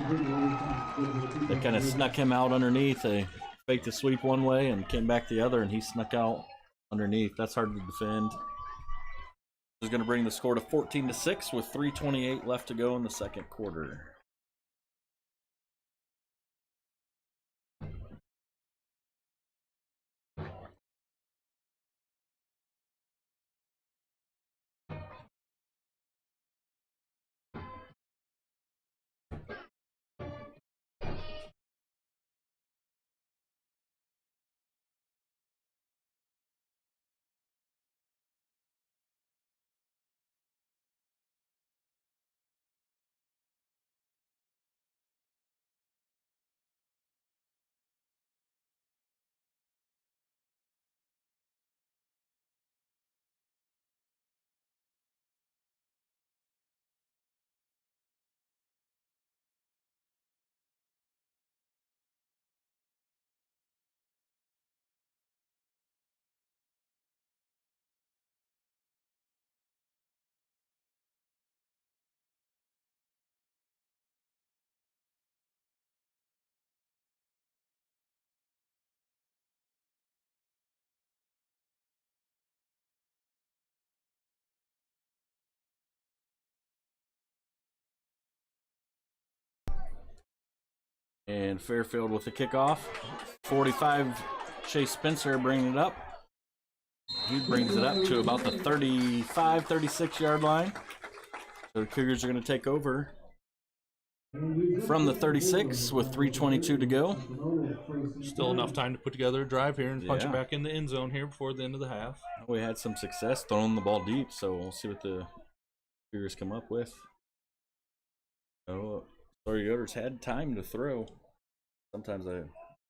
They kind of snuck him out underneath. They faked the sweep one way and came back the other, and he snuck out underneath. That's hard to defend. This is going to bring the score to 14-6 with 3:28 left to go in the 2nd quarter. And Fairfield with the kickoff. 45, Chase Spencer bringing it up. He brings it up to about the 35, 36 yard line. So the Cougars are going to take over from the 36 with 3:22 to go. Still enough time to put together a drive here and punch Yeah. it back in the end zone here before the end of the half. We had some success throwing the ball deep, so we'll see what the Cougars come up with. Oh, Sawyer Yoder's had time to throw. Sometimes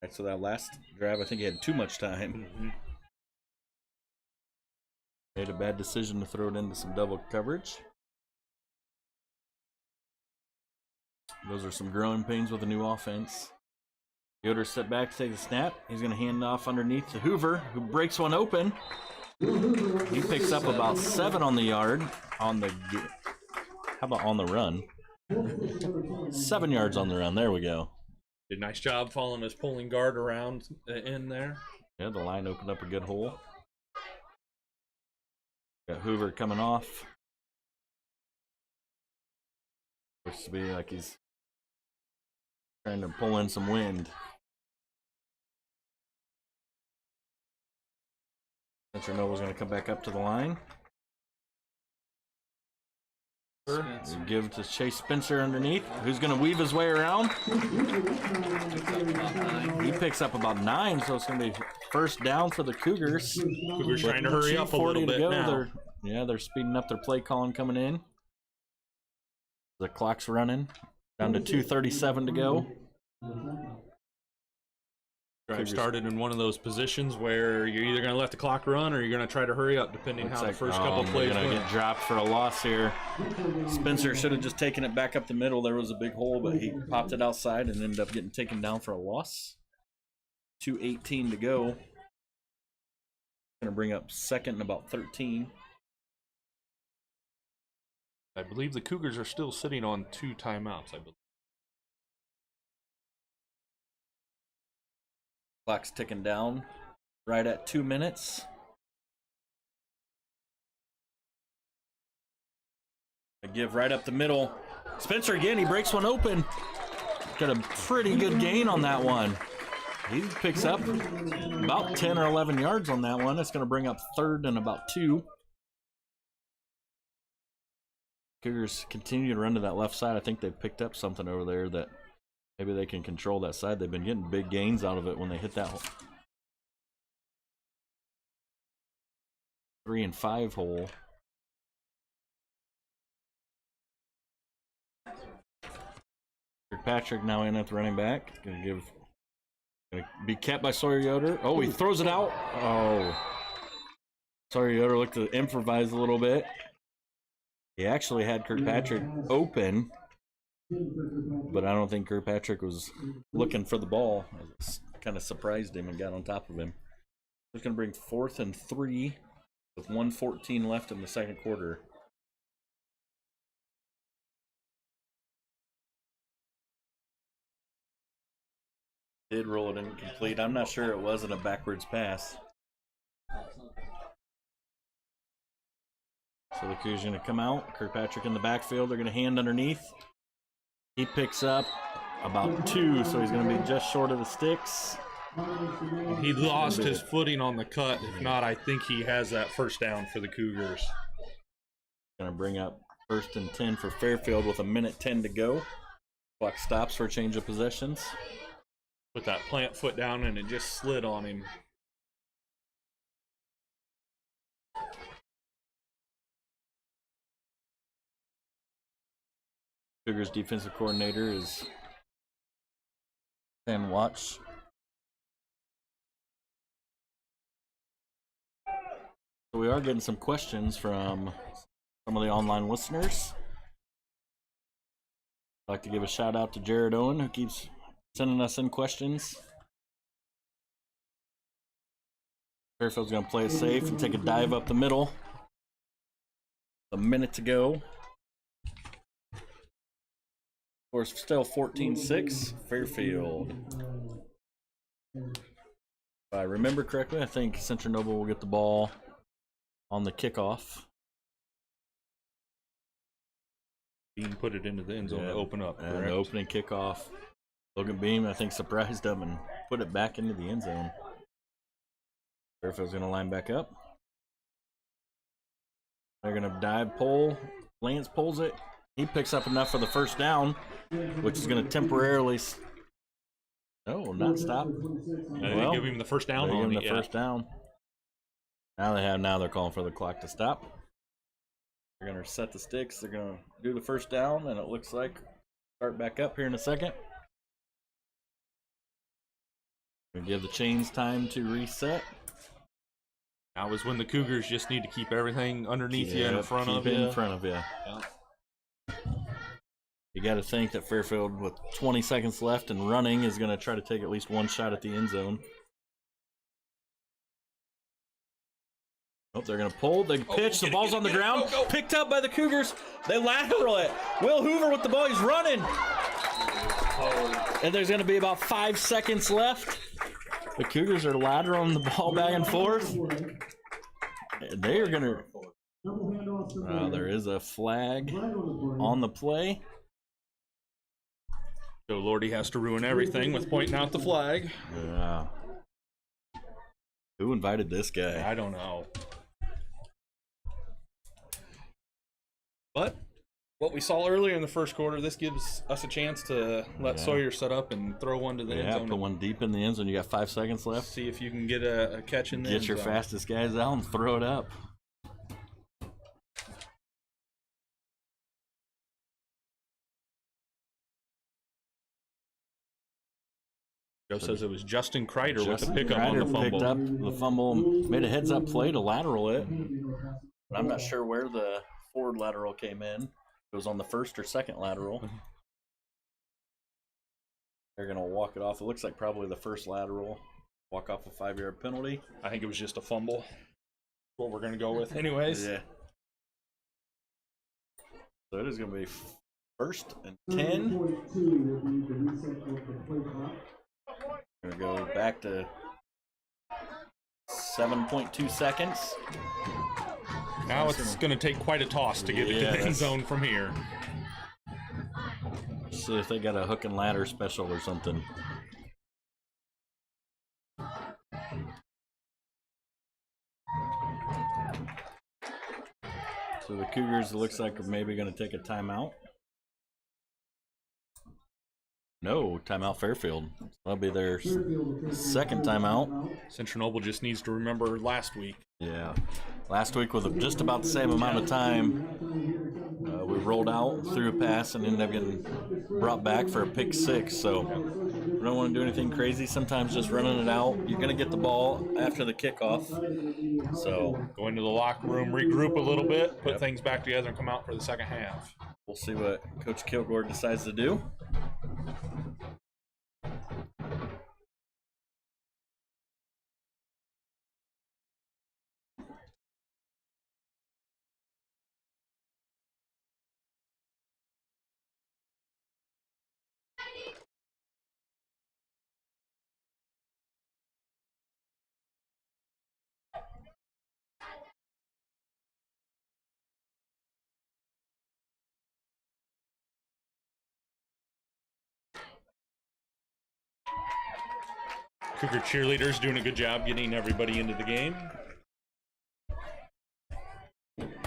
after that last drive, I think he had too much time. Made a bad decision to throw it into some double coverage. Those are some growing pains with the new offense. Yoder set back to take the snap. He's going to hand off underneath to Hoover, who breaks one open. He picks up about 7 on the yard. How about on the run? 7 yards on the run. There we go. Did a nice job following his pulling guard around in there. Yeah, the line opened up a good hole. Got Hoover coming off. Looks to be like he's trying to pull in some wind. Spencer Noble's going to come back up to the line. Give to Chase Spencer underneath, who's going to weave his way around. He picks up about 9, so it's going to be first down for the Cougars. Cougars trying to hurry up a little bit now. They're speeding up their play calling coming in. The clock's running. Down to 2:37 to go. Drive started in one of those positions where you're either going to let the clock run or you're going to try to hurry up, depending how the first couple plays going to went. get dropped for a loss here. Spencer should have just taken it back up the middle. There was a big hole, but he popped it outside and ended up getting taken down for a loss. 2:18 to go. Going to bring up second and about 13. I believe the Cougars are still sitting on 2 timeouts, I believe. Clock's ticking down right at 2 minutes. I give right up the middle. Spencer again, he breaks one open. Got a pretty good gain on that one. He picks up about 10 or 11 yards on that one. It's going to bring up third and about 2. Cougars continue to run to that left side. I think they've picked up something over there that maybe they can control that side. They've been getting big gains out of it when they hit that 3 and 5 hole. Patrick now in at the running back. Gonna be kept by Sawyer Yoder. Oh, he throws it out. Oh, Sawyer Yoder looked to improvise a little bit. He actually had Kirkpatrick open, but I don't think Kirkpatrick was looking for the ball. It kind of surprised him and got on top of him. It's going to bring 4th and 3 with 1:14 left in the second quarter. Did roll it incomplete. I'm not sure it wasn't a backwards pass. So the Cougars are going to come out. Kirkpatrick in the backfield. They're going to hand underneath. He picks up about 2, so he's going to be just short of the sticks. He lost his footing on the cut. If not, I think he has that first down for the Cougars. Going to bring up 1st and 10 for Fairfield with 1:10 to go. Clock stops for a change of possessions. Put that plant foot down and it just slid on him. Cougars defensive coordinator is Sam Watch. So we are getting some questions from some of the online listeners. I'd like to give a shout out to Jared Owen, who keeps sending us in questions. Fairfield's going to play it safe and take a dive up the middle. 1 minute to go. Of course, still 14-6, Fairfield. If I remember correctly, I think Central Noble will get the ball on the kickoff. Dean put it into the end zone to open up, correct? And the opening kickoff Logan Beam, I think, surprised them and put it back into the end zone. Fairfield's going to line back up. They're going to dive, pull. Lance pulls it. He picks up enough for the first down, which is going to temporarily... No, not stop. They give him the first down. They give him the first down. Now they're calling for the clock to stop. They're going to set the sticks. They're going to do the first down, and it looks like start back up here in a second. Gonna give the chains time to reset. Now is when the Cougars just need to keep everything underneath you and in front of you. In front of you. Yeah. You got to think that Fairfield, with 20 seconds left and running, is going to try to take at least one shot at the end zone. Oh, they're going to pull. They pitch. The ball's on the ground. Go. Picked up by the Cougars. They lateral it. Will Hoover with the ball. He's running. And there's going to be about 5 seconds left. The Cougars are lateraling the ball back and forth. They are going to... there is a flag on the play. Joe Lordy has to ruin everything with pointing out the flag. Yeah. Who invited this guy? I don't know. But what we saw earlier in the first quarter, this gives us a chance to let Sawyer set up and throw one to the end zone. Put one deep in the end zone. You got 5 seconds left. See if you can get a catch in there. Get your fastest guys out and throw it up. Joe says it was Justin Kreider with the pickup on the fumble. Picked up the fumble, made a heads-up play to lateral it. But I'm not sure where the forward lateral came in. It was on the first or second lateral. They're going to walk it off. It looks like probably the first lateral. Walk off a 5-yard penalty. I think it was just a fumble. What we're going to go with anyways. Yeah. So it is going to be 1st and 10. We're going to go back to 7.2 seconds. Now it's going to take quite a toss to get it to the end zone from here. See if they got a hook and ladder special or something. So the Cougars, it looks like, are maybe going to take a timeout. No, timeout Fairfield. That'll be their second timeout. Central Noble just needs to remember last week. Yeah. Last week with just about the same amount of time, we rolled out, threw a pass, and ended up getting brought back for a pick 6. So we don't want to do anything crazy. Sometimes just running it out. You're going to get the ball after the kickoff. So go into the locker room, regroup a little bit, put things back together, and come out for the second half. We'll see what Coach Kilgore decides to do. Cougar cheerleaders doing a good job getting everybody into the game.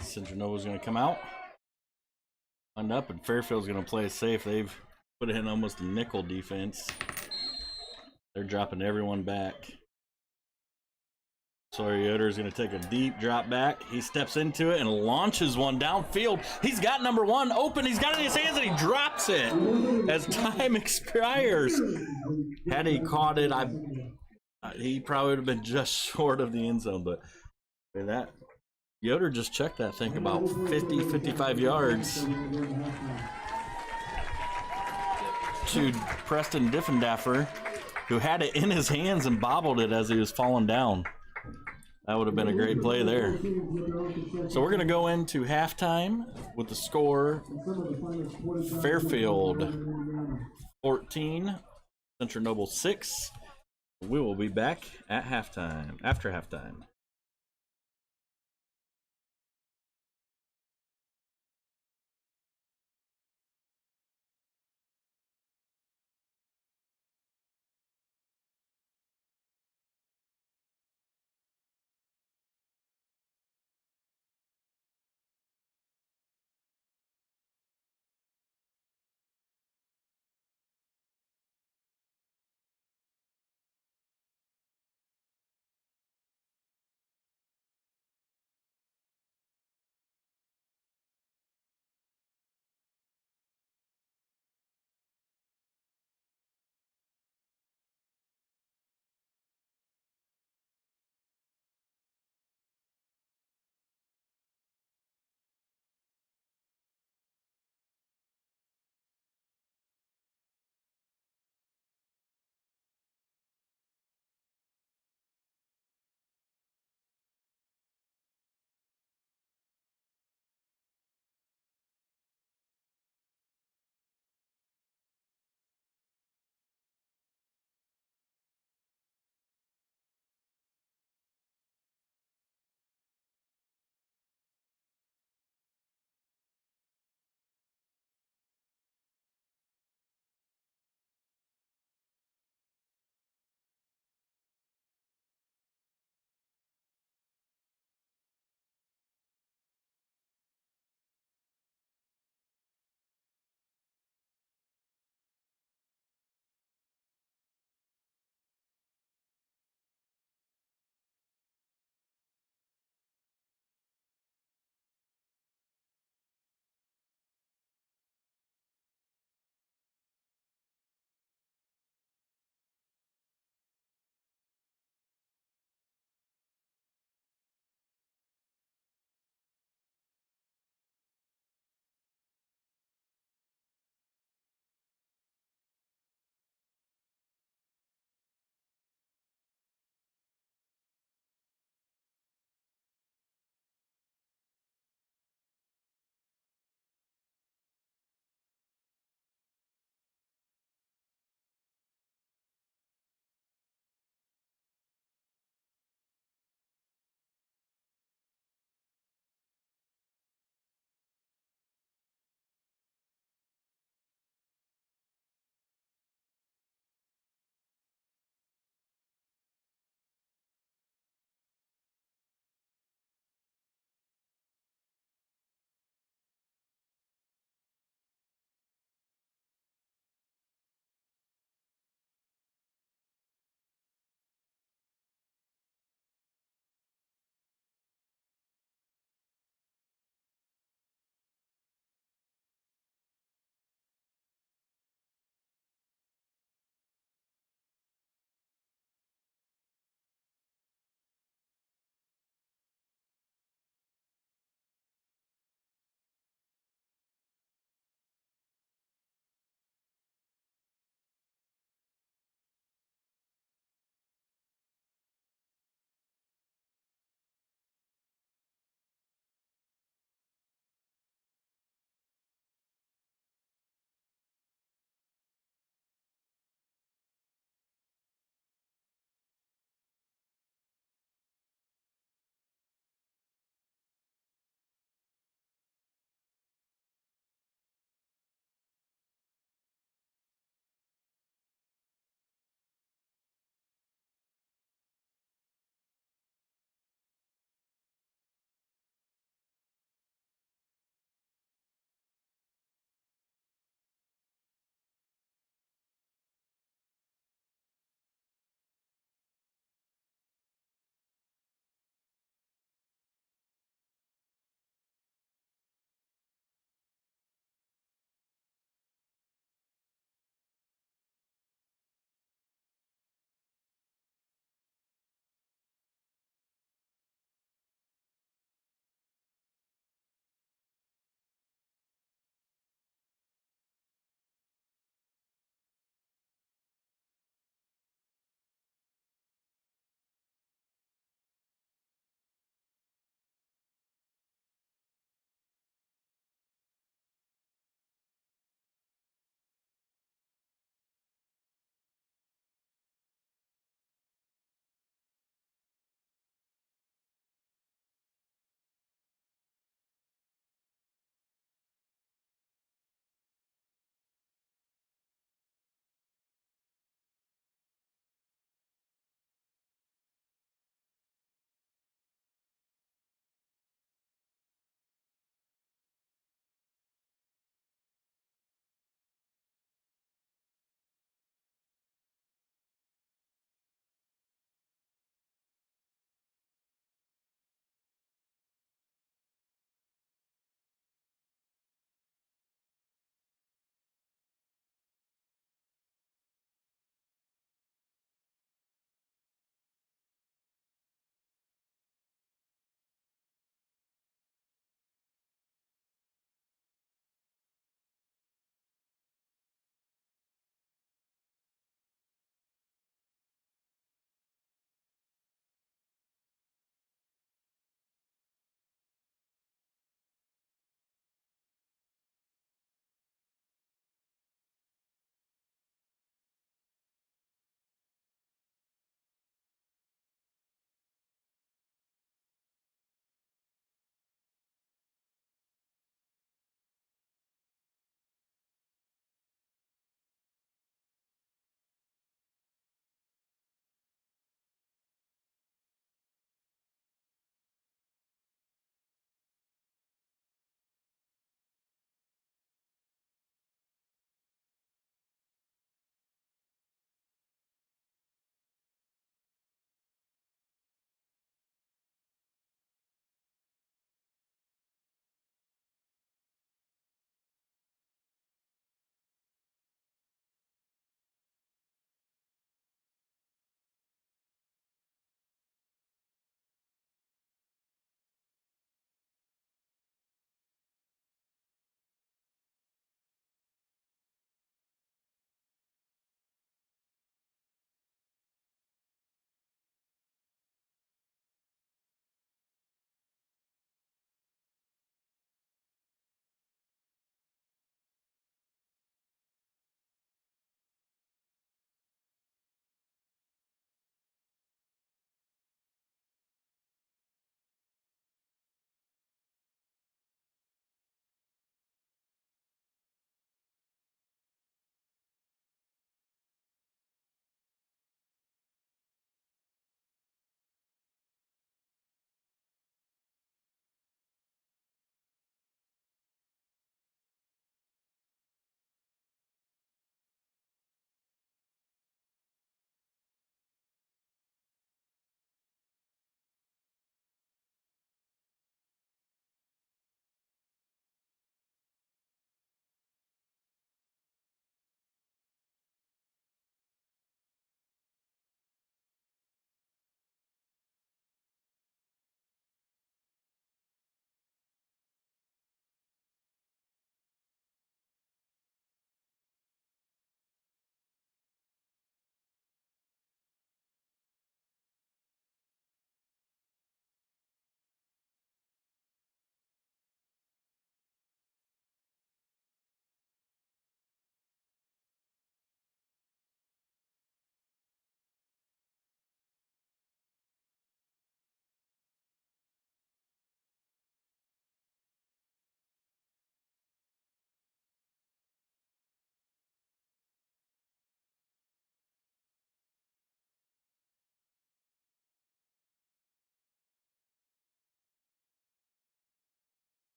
Central Nova's going to come out. Lined up, and Fairfield's going to play safe. They've put in almost a nickel defense. They're dropping everyone back. Sawyer Yoder's going to take a deep drop back. He steps into it and launches one downfield. He's got number 1 open. He's got it in his hands, and he drops it as time expires. Had he caught it, he probably would have been just short of the end zone. But that Yoder just checked that thing about 50, 55 yards to Preston Diffendaffer, who had it in his hands and bobbled it as he was falling down. That would have been a great play there. So we're going to go into halftime with the score Fairfield 14, Central Noble 6. We will be back at halftime, after halftime.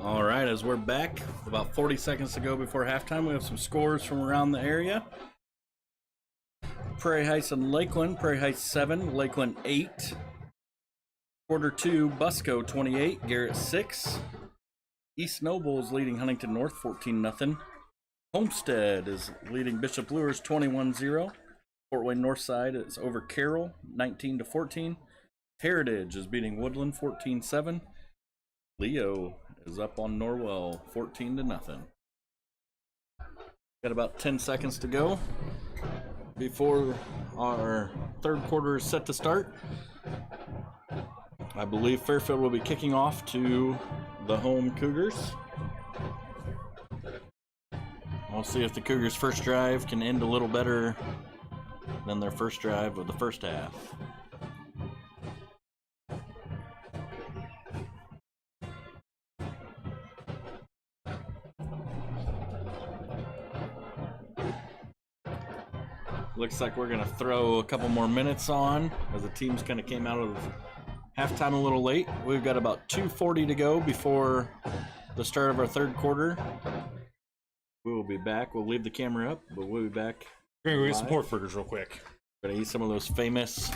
All right, as we're back, about 40 seconds to go before halftime, we have some scores from around the area. Prairie Heights and Lakeland. Prairie Heights 7, Lakeland 8. Quarter 2, Busco 28, Garrett 6. East Noble is leading Huntington North 14-0. Homestead is leading Bishop Lures 21-0. Fort Wayne Northside is over Carroll 19-14. Heritage is beating Woodland 14-7. Leo is up on Norwell 14-0. Got about 10 seconds to go before our third quarter is set to start. I believe Fairfield will be kicking off to the home Cougars. We'll see if the Cougars' first drive can end a little better than their first drive of the first half. Looks like we're going to throw a couple more minutes on as the teams kind of came out of halftime a little late. We've got about 2:40 to go before the start of our third quarter. We will be back. We'll leave the camera up, but we'll be back. We're going to get some pork burgers real quick. We're going to eat some of those famous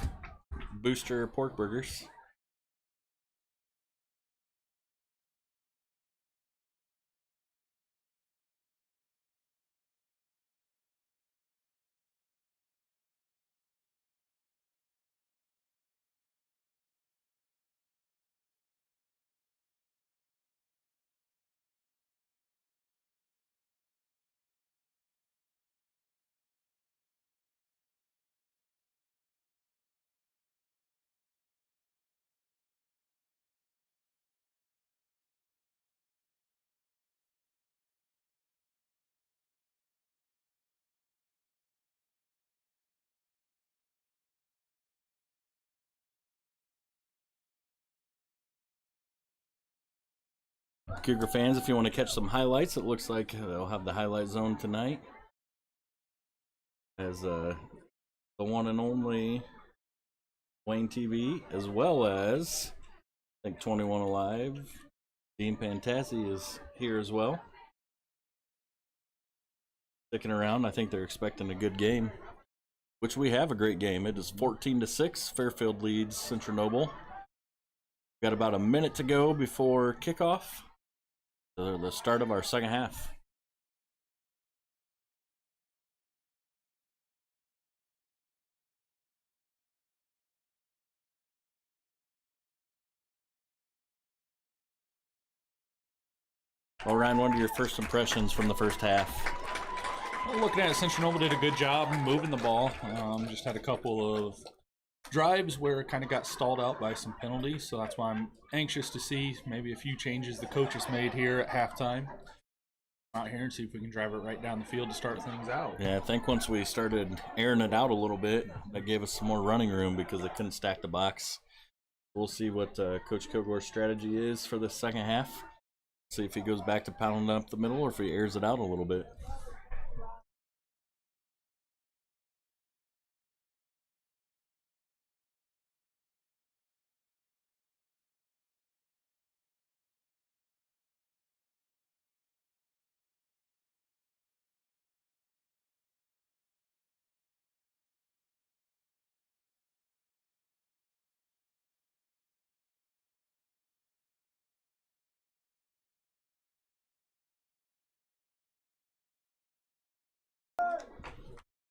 Booster pork burgers. Cougar fans, if you want to catch some highlights, it looks like they'll have the highlight zone tonight. As the one and only Wayne TV, as well as I think 21 Alive. Dean Pantassi is here as well. Sticking around, I think they're expecting a good game, which we have a great game. It is 14-6. Fairfield leads Central Noble. Got about a minute to go before kickoff. The start of our second half. Well, Ryan, what are your first impressions from the first half? Well, looking at it, Central Noble did a good job moving the ball. Just had a couple of drives where it kind of got stalled out by some penalties, so that's why I'm anxious to see maybe a few changes the coaches made here at halftime. Out here and see if we can drive it right down the field to start things out. Yeah, I think once we started airing it out a little bit, that gave us some more running room because they couldn't stack the box. We'll see what Coach Kilgore's strategy is for the second half. See if he goes back to pounding up the middle or if he airs it out a little bit.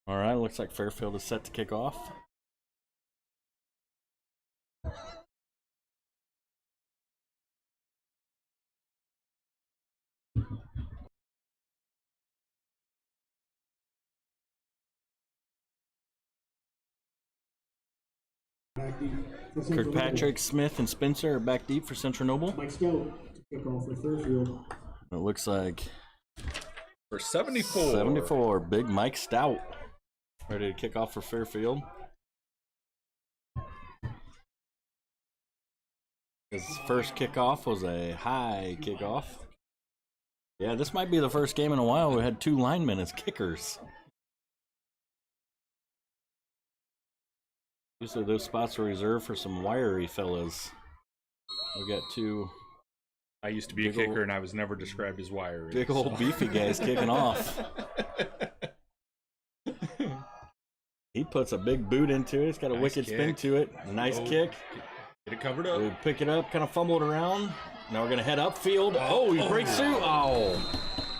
All right, looks like Fairfield is set to kick off. Kirkpatrick, Smith, and Spencer are back deep for Central Noble. Mike Stout to kick off for Fairfield. It looks like For 74. 74, big Mike Stout, ready to kick off for Fairfield. His first kickoff was a high kickoff. Yeah, this might be the first game in a while we had two linemen as kickers. Usually those spots are reserved for some wiry fellas. We got two I used to be a Big kicker, ol'- and I was never described as wiry. Big old beefy guy's kicking off. He puts a big boot into it. It's got a Nice wicked spin kick. to it. Nice Oh, kick. Get it covered up. We pick it up, kind of fumbled around. Now we're going to head upfield. Oh, he breaks through. Oh.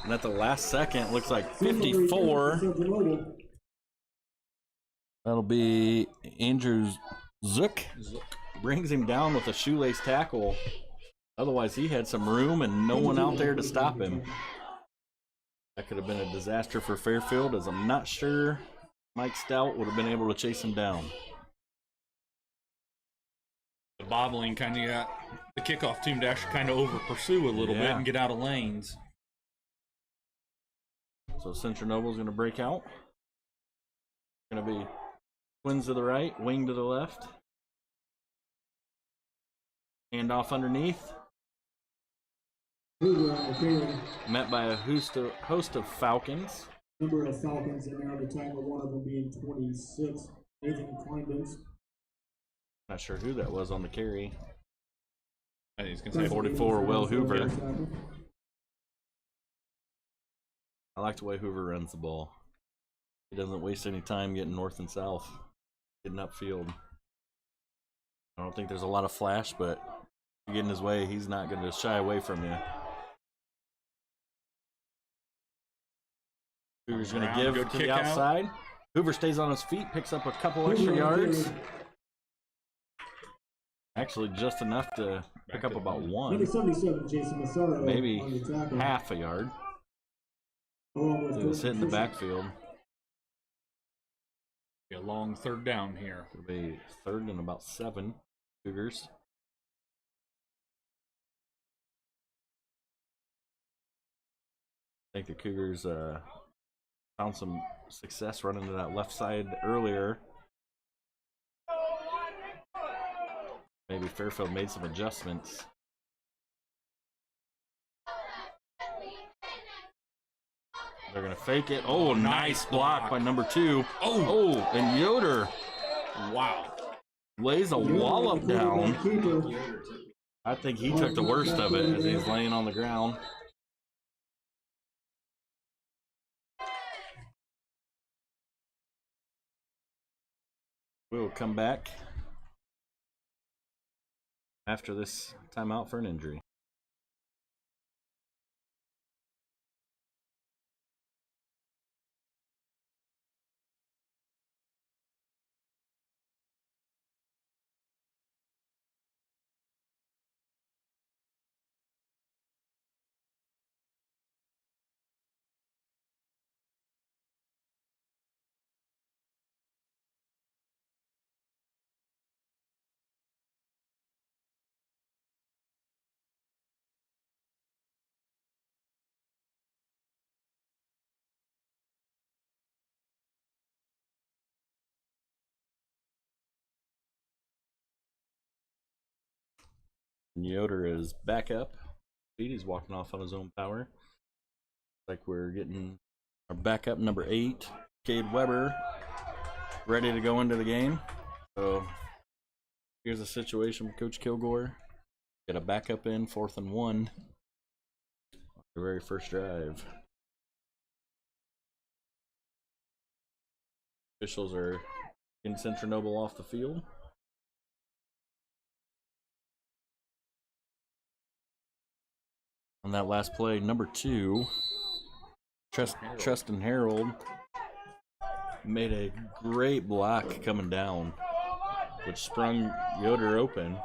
And at the last second, looks like 54. Central Noble. That'll be Andrew Zook. Brings him down with a shoelace tackle. Otherwise, he had some room and no one out there to stop him. That could have been a disaster for Fairfield, as I'm not sure Mike Stout would have been able to chase him down. The bobbling kind of got the kickoff team to actually kind of over pursue a little bit Yeah. and get out of lanes. So Central Noble's going to break out. Going to be twins to the right, wing to the left. Hand off underneath. Hoover on the carry. Met by a host of Falcons. Number of Falcons, and now the time of one of them being 26. Nathan Kleinbins. Not sure who that was on the carry. I think he's going to say 44, Will Hoover. I like the way Hoover runs the ball. He doesn't waste any time getting north and south, getting upfield. I don't think there's a lot of flash, but if you get in his way, he's not going to shy away from you. Hoover's going to Around, give good to kick the out. outside. Hoover stays on his feet, picks up a couple extra yards. Actually, just enough to pick up about Number one, 77, Jason Massaro. maybe on the tackle. half a yard. Along with It was hitting the Christian. backfield. Be a long third down here. It'll be third and about 7. Cougars. I think the Cougars found some success running to that left side earlier. Maybe Fairfield made some adjustments. They're going to fake it. Oh, nice block by number 2. Oh, and Yoder Wow. lays a wallop down. Keeper. I think he took the worst of it as he's laying on the ground. We'll come back after this timeout for an injury. Yoder is back up. He's walking off on his own power. Like we're getting our backup number 8, Cade Weber, ready to go into the game. So here's the situation with Coach Kilgore. Get a backup in, 4th and 1. The very first drive. Officials are getting Central Noble off the field. On that last play, number 2, Tristan Harold made a great block coming down, which sprung Yoder open.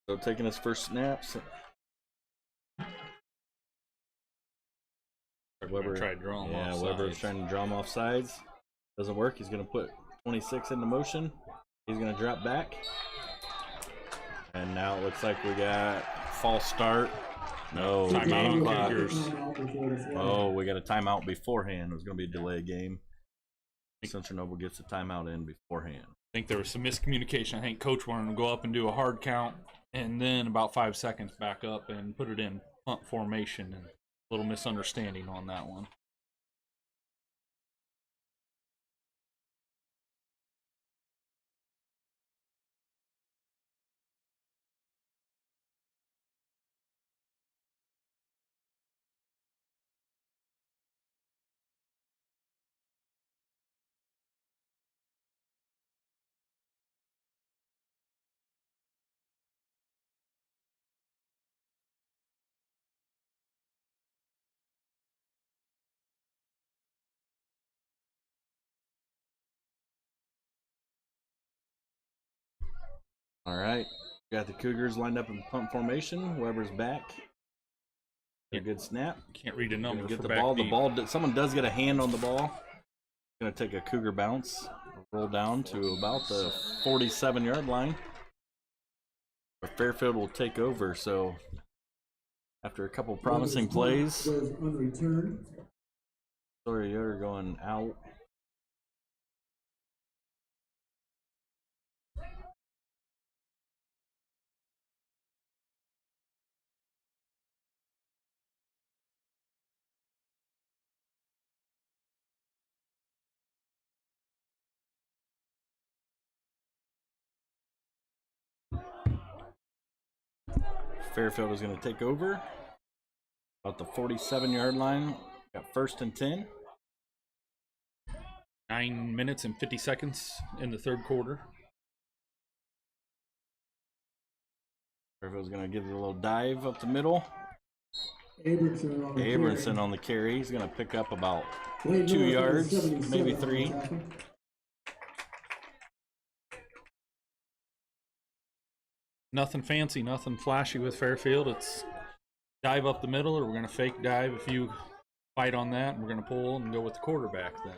So taking his first snaps. Weber Tried to draw him yeah, off Weber's sides. trying to draw him off sides. Doesn't work. He's going to put 26 into motion. He's going to drop back. And now it looks like we got false start. No, Timeout game on clock. Cougars. Oh, we got a timeout beforehand. It was going to be a delay game. Central Noble gets a timeout in beforehand. I think there was some miscommunication. I think Coach wanted to go up and do a hard count, and then about 5 seconds back up and put it in punt formation. And a little misunderstanding on that one. All right. Got the Cougars lined up in punt formation. Weber's back. A good snap. Can't read a number. Get for the back ball. deep. The ball. Someone does get a hand on the ball. Going to take a Cougar bounce. Roll down to about the 47-yard line. Fairfield will take over. So after a couple promising plays, Goes unreturned. sorry, you're going out. Fairfield is going to take over about the 47-yard line. Got 1st and 10. 9 minutes and 50 seconds in the third quarter. Fairfield's going to give it a little dive up the middle. Abramson on the carry. He's going to pick up about Late 2 North, yards, 77 maybe on the 3. tackle. Nothing fancy, nothing flashy with Fairfield. It's dive up the middle, or we're going to fake dive. If you fight on that, we're going to pull and go with the quarterback then.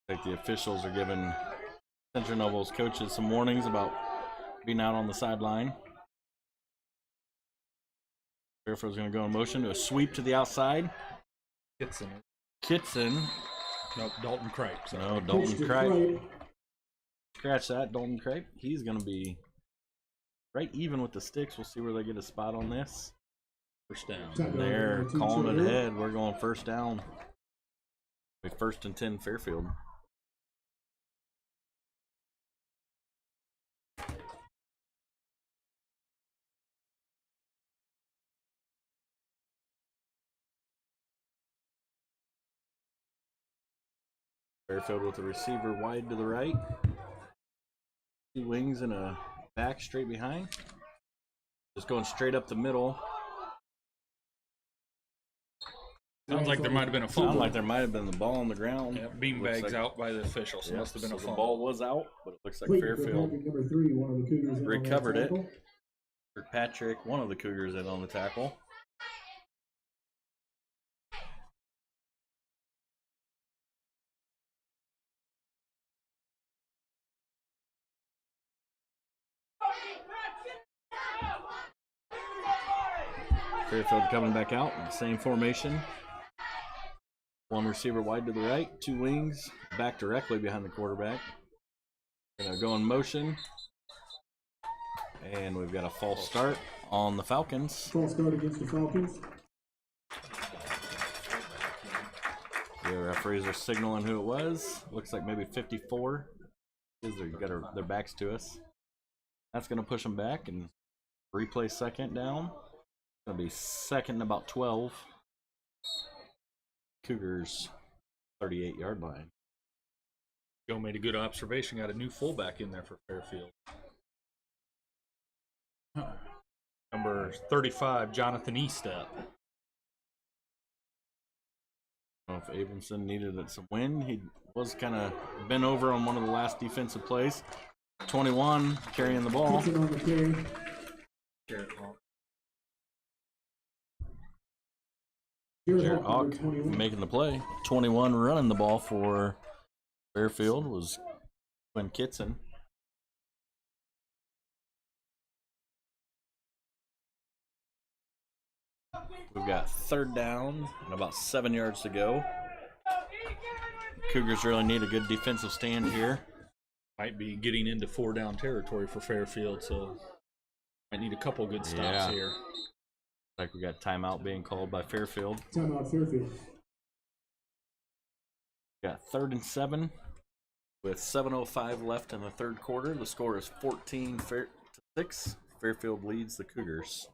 Like the officials are giving Central Noble's coaches some warnings about being out on the sideline. Fairfield's going to go in motion to a sweep to the outside. Kitson. Nope, Dalton Cripe. No, Dalton Cripe. Scratch that, Dalton Cripe. He's going to be right even with the sticks. We'll see where they get a spot on this. First down. They're calling it ahead. We're going first down. 1st and 10 Fairfield. Fairfield with the receiver wide to the right. 2 wings and a back straight behind. Just going straight up the middle. Sounds like there might have been a fumble. Sounds like there might have been the ball on the ground. Yeah, beanbags out by the officials. So must have been a The fumble. ball was out, but it looks like Fairfield Number 3, one of the Cougars in on that recovered it. tackle. Patrick, one of the Cougars, in on the tackle. Fairfield coming back out in the same formation. 1 receiver wide to the right, 2 wings, back directly behind the quarterback. Gonna go in motion. And we've got a false start on the Falcons. False start against the Falcons. The referees are signaling who it was. Looks like maybe 54. They've got their backs to us. That's going to push them back and replay 2nd down. It's going to be 2nd and about 12. Cougars 38-yard line. Joe made a good observation. Got a new fullback in there for Fairfield. Number 35, Jonathan Estep. I don't know if Abramson needed some wind. He was kind of bent over on one of the last defensive plays. 21 carrying the ball. Kitson on the carry. Jared Hawk making the play. 21 running the ball for Fairfield was Quinn Kitson. We've got 3rd down and about 7 yards to go. Cougars really need a good defensive stand here. Might be getting into 4-down territory for Fairfield, so might need a couple good stops here. Like we got timeout being called by Fairfield. Timeout Fairfield. Got 3rd and 7 with 7:05 left in the third quarter. The score is 14-6. Fairfield leads the Cougars.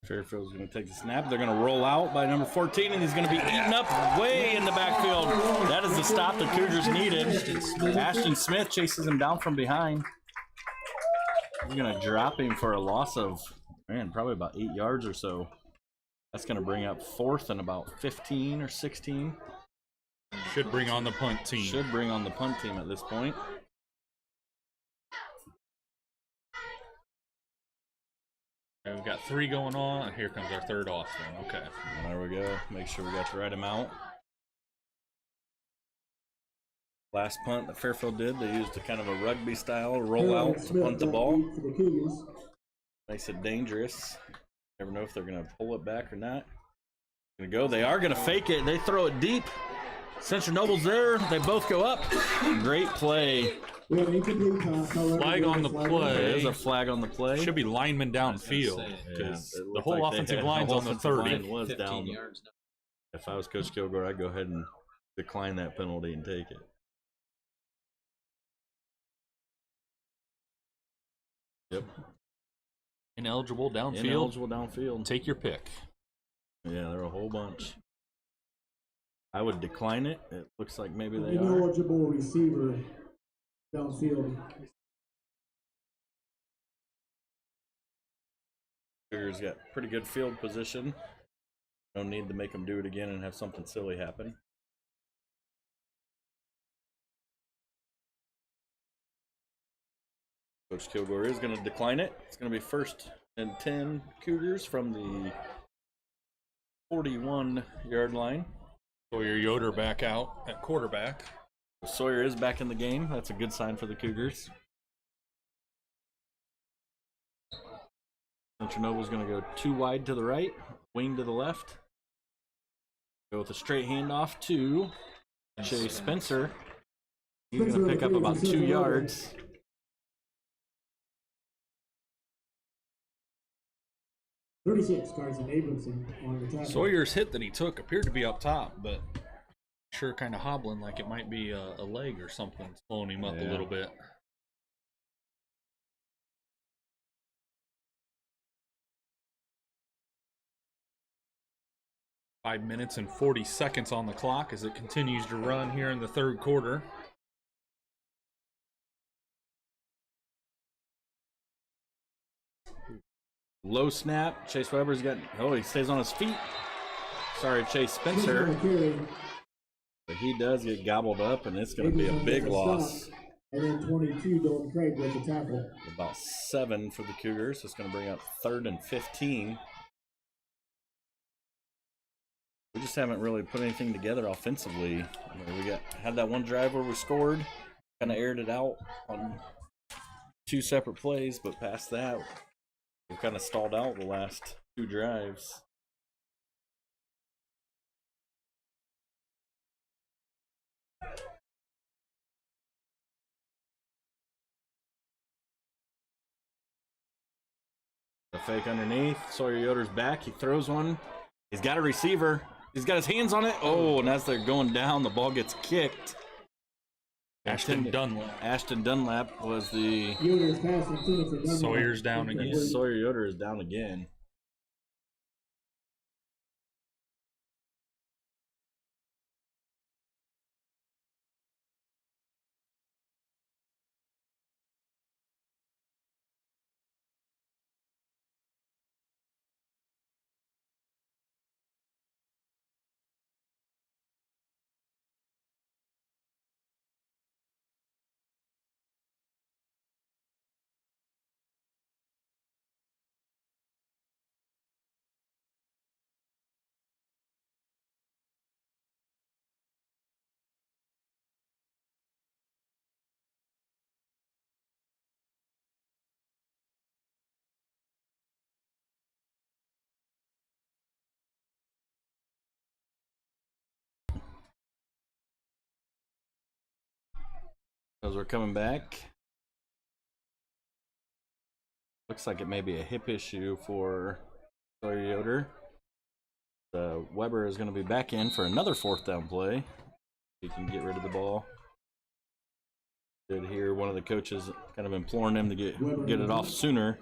Fairfield's going to take the snap. They're going to roll out by number 14, and he's going to be eaten up way in the backfield. That is the stop the Cougars needed. Ashton Smith chases him down from behind. He's going to drop him for a loss of, man, probably about 8 yards or so. That's going to bring up 4th and about 15 or 16. Should bring on the punt team. Should bring on the punt team at this point. And we've got 3 going on, and here comes our 3rd off then. Okay. There we go. Make sure we got the right amount. Last punt that Fairfield did, they used a kind of a rugby style rollout to punt the ball. Makes it dangerous. Never know if they're going to pull it back or not. Gonna go. They are going to fake it. They throw it deep. Central Noble's there. They both go up. Great play. Flag on the play. There's a flag on the play. Should be lineman downfield because the whole offensive line's on the 30. Was down. If I was Coach Kilgore, I'd go ahead and decline that penalty and take it. Yep. Ineligible downfield. Ineligible downfield. Take your pick. Yeah, there are a whole bunch. I would decline it. It looks like maybe they are. Ineligible receiver downfield. Cougars got pretty good field position. No need to make them do it again and have something silly happen. Coach Kilgore is going to decline it. It's going to be 1st and 10 Cougars from the 41-yard line. Sawyer Yoder back out at quarterback. Sawyer is back in the game. That's a good sign for the Cougars. Central Noble's going to go 2 wide to the right, wing to the left. Go with a straight handoff to Chase Spencer. He's going to pick up about 2 yards. Carson Abramson on the tackle. Sawyer's hit that he took appeared to be up top, but sure kind of hobbling like it might be a leg or something slowing him up a little bit. Five minutes and 40 seconds on the clock as it continues to run here in the 3rd quarter. Low snap. Chase Weber's got, he stays on his feet. Sorry, Chase Spencer. But he does get gobbled up, and it's going to be a big loss. And then 22, Dylan Craig with the tackle. About 7 for the Cougars. It's going to bring up 3rd and 15. We just haven't really put anything together offensively. I mean, we had that one drive where we scored, kind of aired it out on 2 separate plays, but past that, we've kind of stalled out the last 2 drives. The fake underneath. Sawyer Yoder's back. He throws one. He's got a receiver. He's got his hands on it. Oh, and as they're going down, the ball gets kicked. Ashton Dunlap. Ashton Dunlap was the... Sawyer's down again. Sawyer Yoder is down again. As we're coming back, looks like it may be a hip issue for Sawyer Yoder. Weber is going to be back in for another 4th down play. He can get rid of the ball. Did hear one of the coaches kind of imploring him to get it off sooner.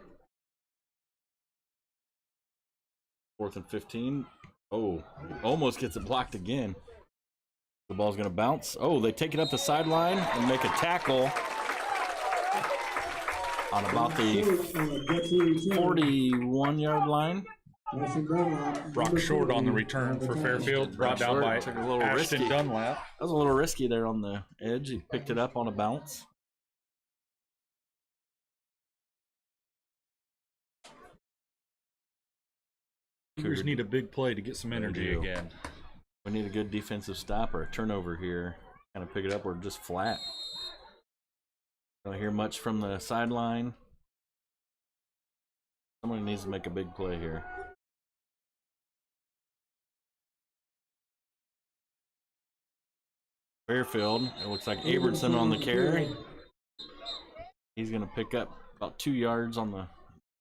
4th and 15. Oh, almost gets it blocked again. The ball's going to bounce. Oh, they take it up the sideline and make a tackle on about the 41-yard line. Brock short on the return for Fairfield, brought down by Took a little Ashton risky. Dunlap. That was a little risky there on the edge. He picked it up on a bounce. Cougars need a big play to get some energy do. again. We need a good defensive stop or a turnover here. Kind of pick it up. We're just flat. Don't hear much from the sideline. Someone needs to make a big play here. Fairfield. It looks like Abertson on the carry. He's going to pick up about 2 yards on the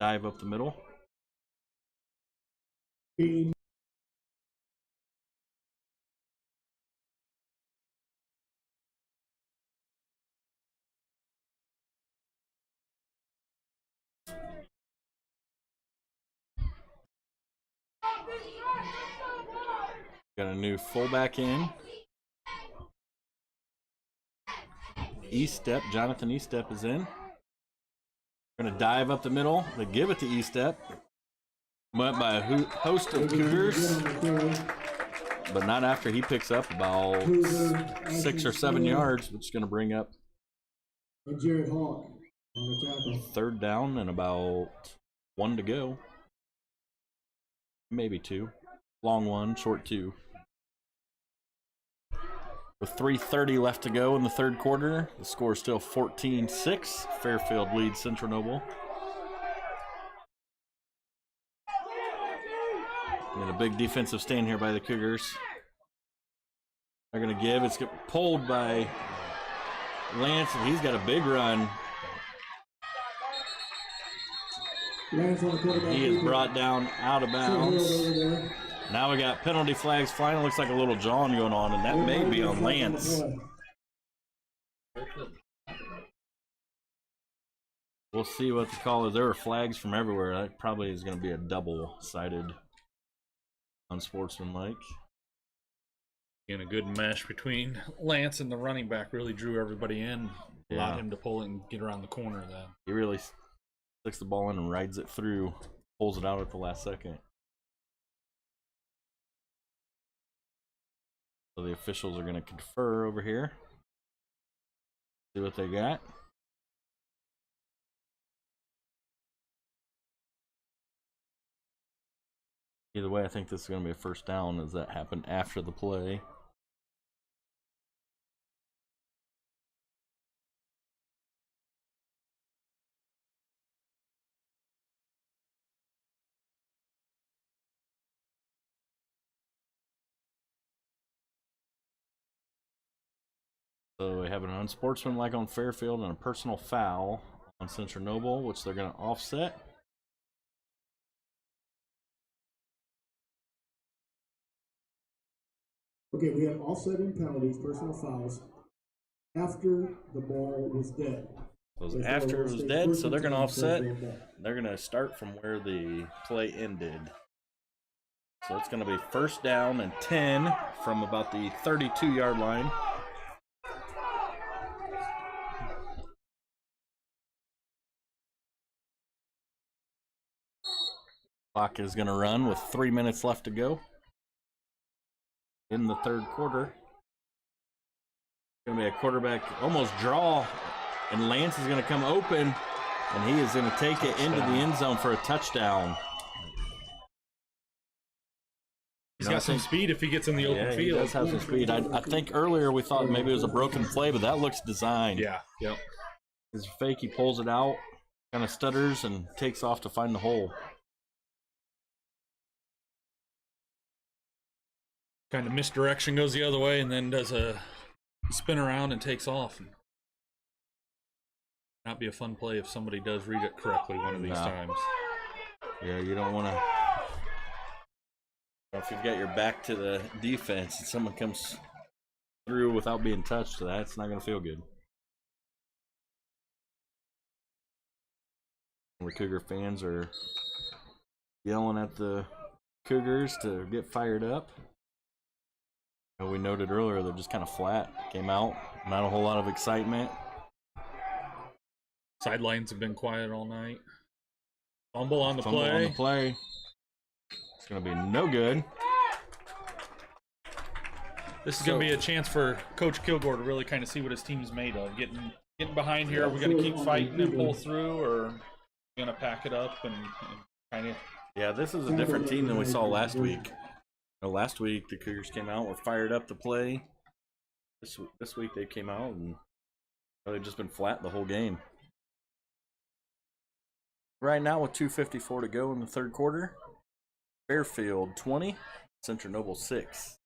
dive up the middle. Got a new fullback in. E-Step, Jonathan E-Step is in. Going to dive up the middle. They give it to E-Step. Went by a host of Cougars, but not after he picks up about 6 or 7 yards, which is going to bring up Jared Hawk on the tackle. 3rd down and about 1 to go. Maybe 2. Long 1, short 2. With 3:30 left to go in the 3rd quarter, the score is still 14-6. Fairfield leads Central Noble. And a big defensive stand here by the Cougars. They're going to give. It's pulled by Lance, and he's got a big run. He is brought down out of bounds. Now we got penalty flags flying. It looks like a little jawing going on, and that may be on Lance. We'll see what the call is. There were flags from everywhere. That probably is going to be a double-sided unsportsmanlike. And a good mesh between Lance and the running back really drew everybody in. Allowed him to pull it and get around the corner then. He really sticks the ball in and rides it through, pulls it out at the last second. So the officials are going to confer over here. See what they got. Either way, I think this is going to be a first down, as that happened after the play. So we have an unsportsmanlike on Fairfield and a personal foul on Central Noble, which they're going to offset. Okay, we have offsetting penalties, personal fouls, after the ball was dead. So it was after it was dead, so they're going to offset. They're going to start from where the play ended. So it's going to be 1st down and 10 from about the 32-yard line. Clock is going to run with 3 minutes left to go in the 3rd quarter. It's going to be a quarterback almost draw, and Lance is going to come open, and he is going to take it into the end zone for a touchdown. He's got some speed if he gets in the open field. He does have some speed. I think earlier we thought maybe it was a broken play, but that looks designed. Yeah, yep. His fake, he pulls it out, kind of stutters, and takes off to find the hole. Kind of misdirection, goes the other way, and then does a spin around and takes off. Not be a fun play if somebody does read it correctly one of these times. Yeah, you don't want to. If you've got your back to the defense and someone comes through without being touched, that's not going to feel good. The Cougar fans are yelling at the Cougars to get fired up. We noted earlier they're just kind of flat. Came out, not a whole lot of excitement. Sidelines have been quiet all night. Fumble on the Fumble play. on the play. It's going to be no good. This is going to be a chance for Coach Kilgore to really kind of see what his team's made of. Getting behind here. Are we going to keep fighting and pull through, or are we going to pack it up and kind of... Yeah, this is a different team than we saw last week. Last week, the Cougars came out, were fired up to play. This week, they came out and they've just been flat the whole game. Right now, with 2:54 to go in the third quarter, Fairfield 20, Central Noble 6.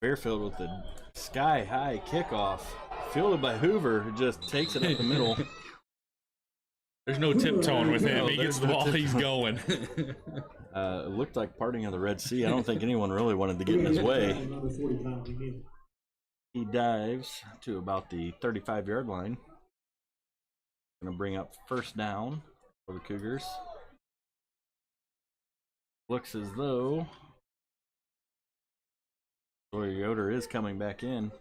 Fairfield with the sky-high kickoff, fielded by Hoover, who just takes it up the middle. There's no tiptoeing with him. No, He gets the there's no ball, he's going. It looked like parting of the Red Sea. I don't think anyone really wanted to get in his way. He dives to about the 35-yard line. Going to bring up first down for the Cougars. Looks as though Yoder is coming back in.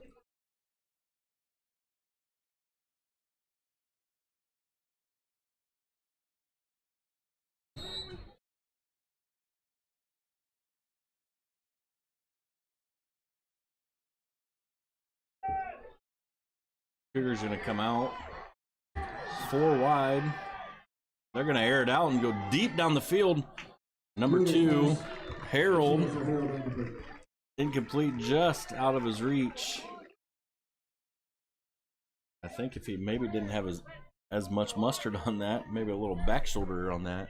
Cougars going to come out 4 wide. They're going to air it out and go deep down the field. Number 2, Harold. Incomplete, just out of his reach. I think if he maybe didn't have as much mustard on that, maybe a little back shoulder on that,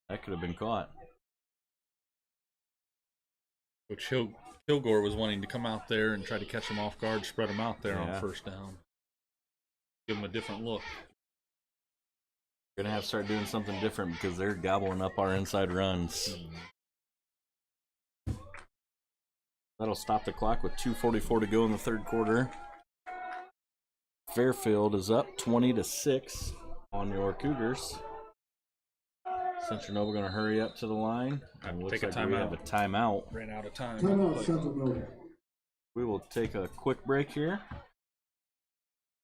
that could have been caught. Which Kilgore was wanting to come out there and try to catch him off guard, spread him out there on first down. Give him a different look. We're going to have to start doing something different because they're gobbling up our inside runs. That'll stop the clock with 2:44 to go in the third quarter. Fairfield is up 20-6 on your Cougars. Central Noble going to hurry up to the line. And looks like we have a timeout. Ran out of time. Timeout, Central Noble. We will take a quick break here.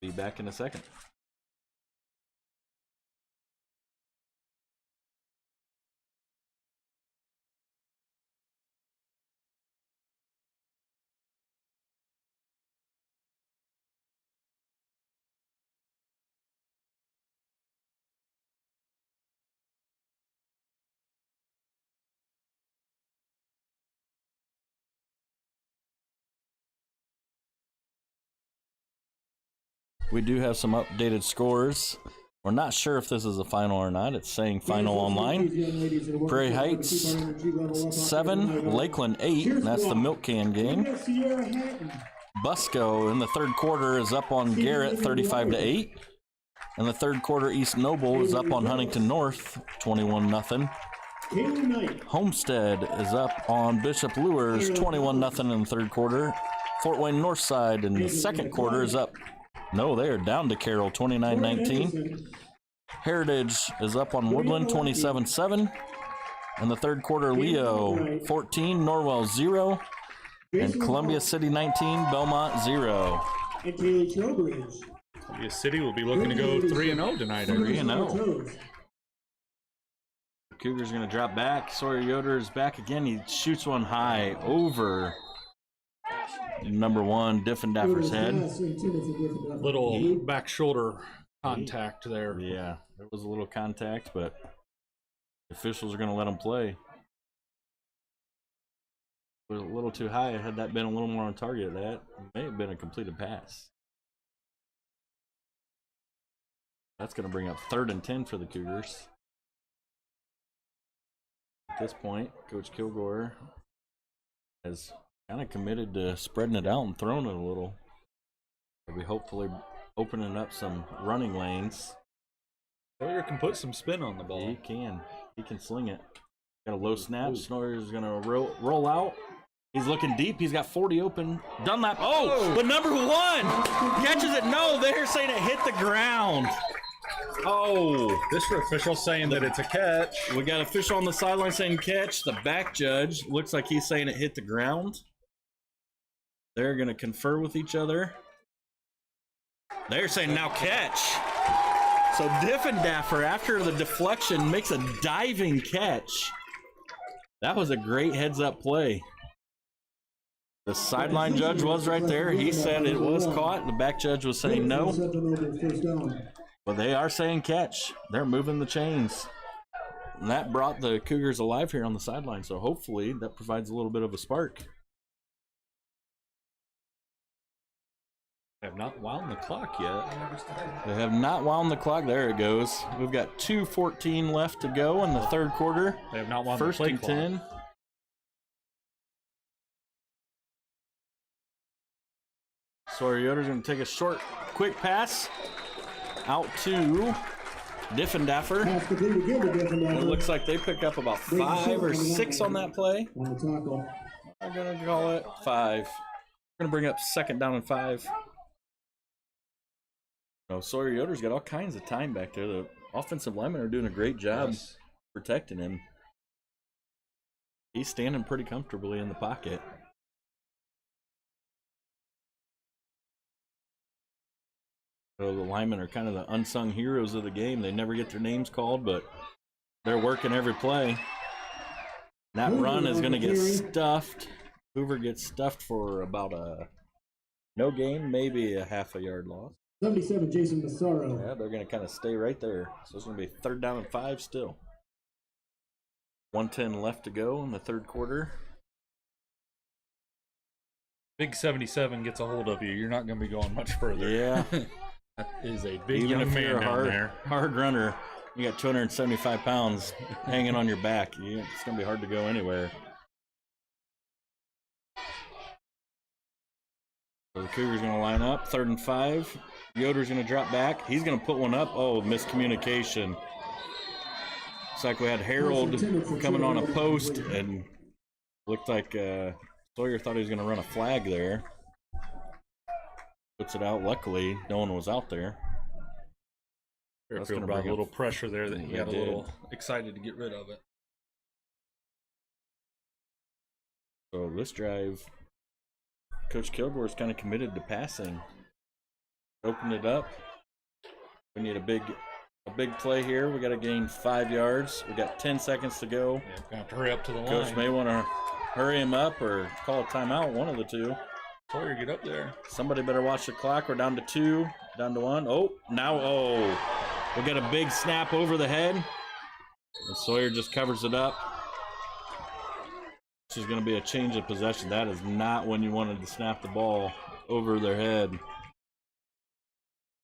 Be back in a second. We do have some updated scores. We're not sure if this is a final or not. It's saying final online. Prairie Heights 7, Lakeland 8. That's the milk can game. Busco in the third quarter is up on Garrett 35-8. In the third quarter, East Noble is up on Huntington North 21-0. Homestead is up on Bishop Lures 21-0 in the third quarter. Fort Wayne Northside in the second quarter is up. No, they are down to Carroll 29-19. Heritage is up on Woodland 27-7. In the third quarter, Leo 14, Norwell 0. And Columbia City 19, Belmont 0. Columbia City will be looking to go 3-0 tonight. 3-0. Cougars going to drop back. Sawyer Yoder is back again. He shoots one high over number 1 Diffendaffer's head. Little back shoulder contact there. Yeah, there was a little contact, but the officials are going to let him play. It was a little too high. Had that been a little more on target, that may have been a completed pass. That's going to bring up 3rd and 10 for the Cougars. At this point, Coach Kilgore has kind of committed to spreading it out and throwing it a little. Maybe hopefully opening up some running lanes. Sawyer can put some spin on the ball. He can. He can sling it. Got a low snap. Sawyer's going to roll out. He's looking deep. He's got 40 open. Dunlap. Oh, but number 1 catches it. No, they're saying it hit the ground. Oh, This official saying that it's a catch. we got official on the sideline saying catch. The back judge looks like he's saying it hit the ground. They're going to confer with each other. They're saying now catch. So Diffendaffer, after the deflection, makes a diving catch. That was a great heads-up play. The sideline judge was right there. He said it was caught. The back judge was saying no. But they are saying catch. They're moving the chains. And that brought the Cougars alive here on the sideline. So hopefully that provides a little bit of a spark. They have not wound the clock yet. They have not wound the clock. There it goes. We've got 2:14 left to go in the 3rd quarter. They have not wound First the play and clock. 10. Sawyer Yoder's going to take a short, quick pass out to Diffendaffer. It looks like they pick up about 5 or 6 on that play. I'm going to call it 5. We're going to bring up 2nd down and 5. No, Sawyer Yoder's got all kinds of time back there. The offensive linemen are doing a great job protecting him. He's standing pretty comfortably in the pocket. So the linemen are kind of the unsung heroes of the game. They never get their names called, but they're working every play. That run is going to get stuffed. Hoover gets stuffed for about no gain, maybe a half a yard loss. 77, Jason Massaro. Yeah, they're going to kind of stay right there. So it's going to be 3rd down and 5 still. 1:10 left to go in the 3rd quarter. Big 77 gets a hold of you. You're not going to be going much further. Yeah. That is a big Even young if man you're a down there. hard runner, you got 275 pounds hanging on your back. It's going to be hard to go anywhere. So the Cougars going to line up. 3rd and 5. Yoder's going to drop back. He's going to put one up. Oh, miscommunication. Looks like we had Harold coming on a post and looked like Sawyer thought he was going to run a flag there. Puts it out. Luckily, no one was out there. Fairfield brought a little pressure there that he got a little excited to get rid of it. So this drive, Coach Kilgore is kind of committed to passing. Open it up. We need a big play here. We got to gain 5 yards. We got 10 seconds to go. Yeah, gonna have to hurry up to the line. Coach may want to hurry him up or call a timeout, one of the two. Sawyer, get up there. Somebody better watch the clock. We're down to 2, down to 1. Oh, now, we got a big snap over the head. And Sawyer just covers it up. This is going to be a change of possession. That is not when you wanted to snap the ball over their head.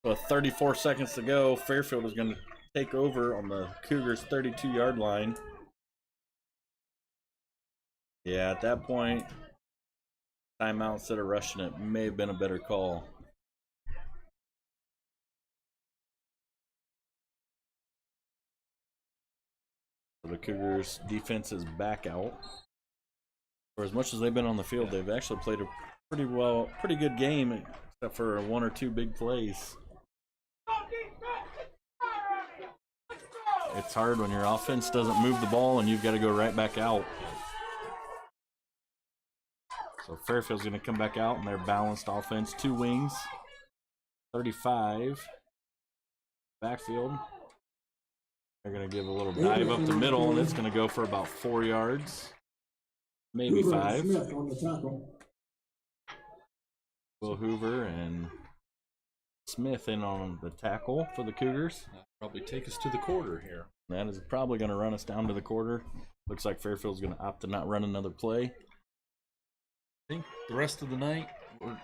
So 34 seconds to go. Fairfield is going to take over on the Cougars' 32-yard line. Yeah, at that point, timeout instead of rushing it may have been a better call. So the Cougars' defense is back out. For as much as they've been on the field, they've actually played a pretty good game, except for 1 or 2 big plays. It's hard when your offense doesn't move the ball and you've got to go right back out. So Fairfield's going to come back out in their balanced offense. 2 wings. 35. Backfield. They're going to give a little dive up the middle, and it's going to go for about 4 yards. Maybe 5. Will Hoover and Smith in on the tackle for the Cougars. Probably take us to the quarter here. That is probably going to run us down to the quarter. Looks like Fairfield's going to opt to not run another play. I think the rest of the night,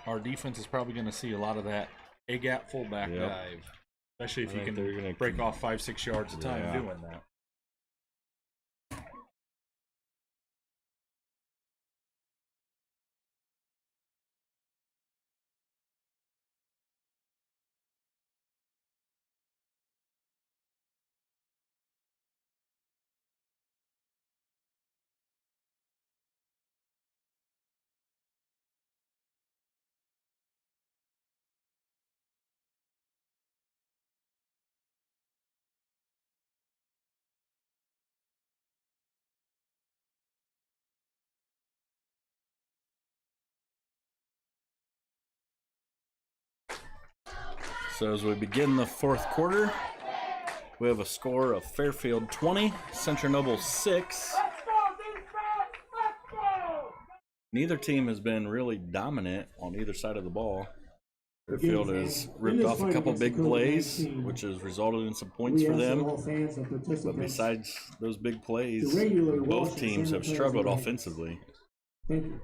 our defense is probably going to see a lot of that A-gap fullback dive. Especially if you can break off 5-6 yards a time doing that. So as we begin the fourth quarter, we have a score of Fairfield 20, Central Noble 6. Neither team has been really dominant on either side of the ball. Fairfield has ripped off a couple big plays, which has resulted in some points for them. But besides those big plays, both teams have struggled offensively. Thank you.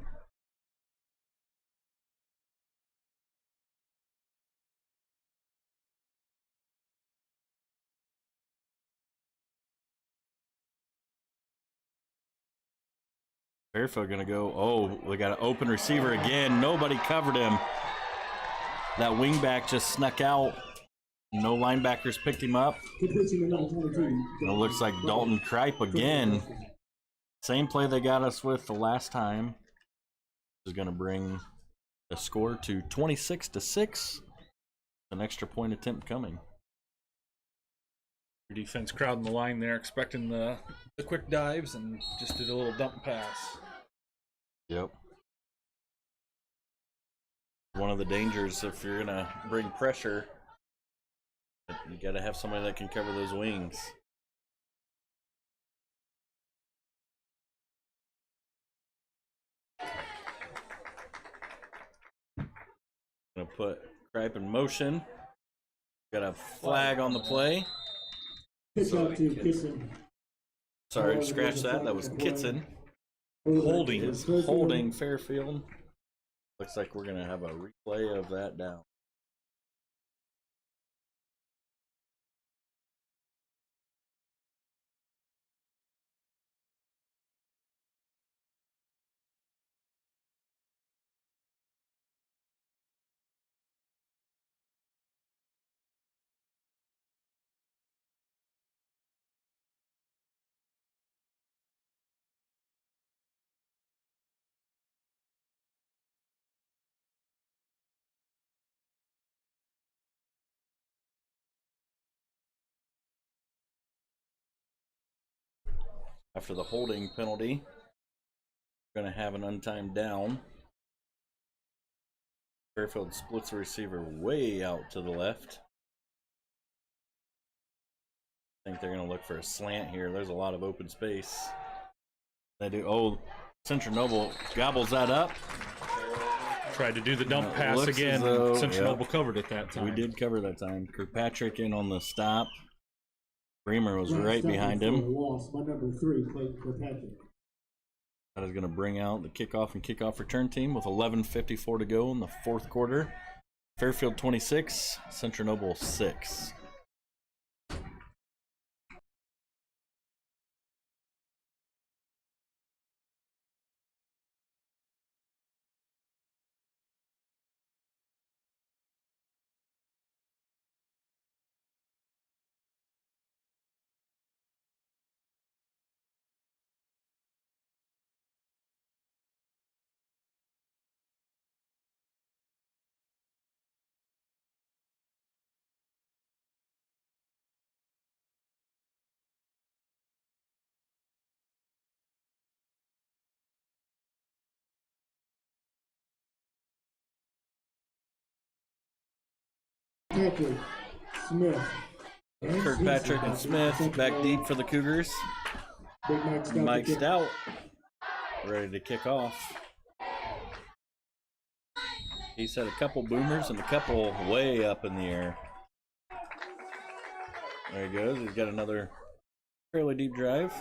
Fairfield gonna go. Oh, we got an open receiver again. Nobody covered him. That wingback just snuck out. No linebackers picked him up. And it looks like Dalton Kripe again. Same play they got us with the last time. Is gonna bring the score to 26-6. An extra point attempt coming. Your defense crowding the line there, expecting the quick dives, and just did a little dump pass. Yep. One of the dangers if you're gonna bring pressure, you gotta have somebody that can cover those wings. Gonna put Kripe in motion. Got a flag on the play. Sorry, scratch that. That was Kitson. Holding Fairfield. Looks like we're gonna have a replay of that down. After the holding penalty, we're going to have an untimed down. Fairfield splits the receiver way out to the left. I think they're going to look for a slant here. There's a lot of open space. They do. Oh, Central Noble gobbles that up. Tried to do the dump pass again. Central Noble covered it that time. We did cover that time. Kirkpatrick in on the stop. Bremer was right behind him. Loss by number 3, Clayton Kirkpatrick. That is going to bring out the kickoff and kickoff return team with 11:54 to go in the fourth quarter. Fairfield 26, Central Noble 6. Kirkpatrick, Smith. Kirkpatrick and Smith back deep for the Cougars. Mike Stout ready to kick off. He's had a couple boomers and a couple way up in the air. There he goes. He's got another fairly deep drive.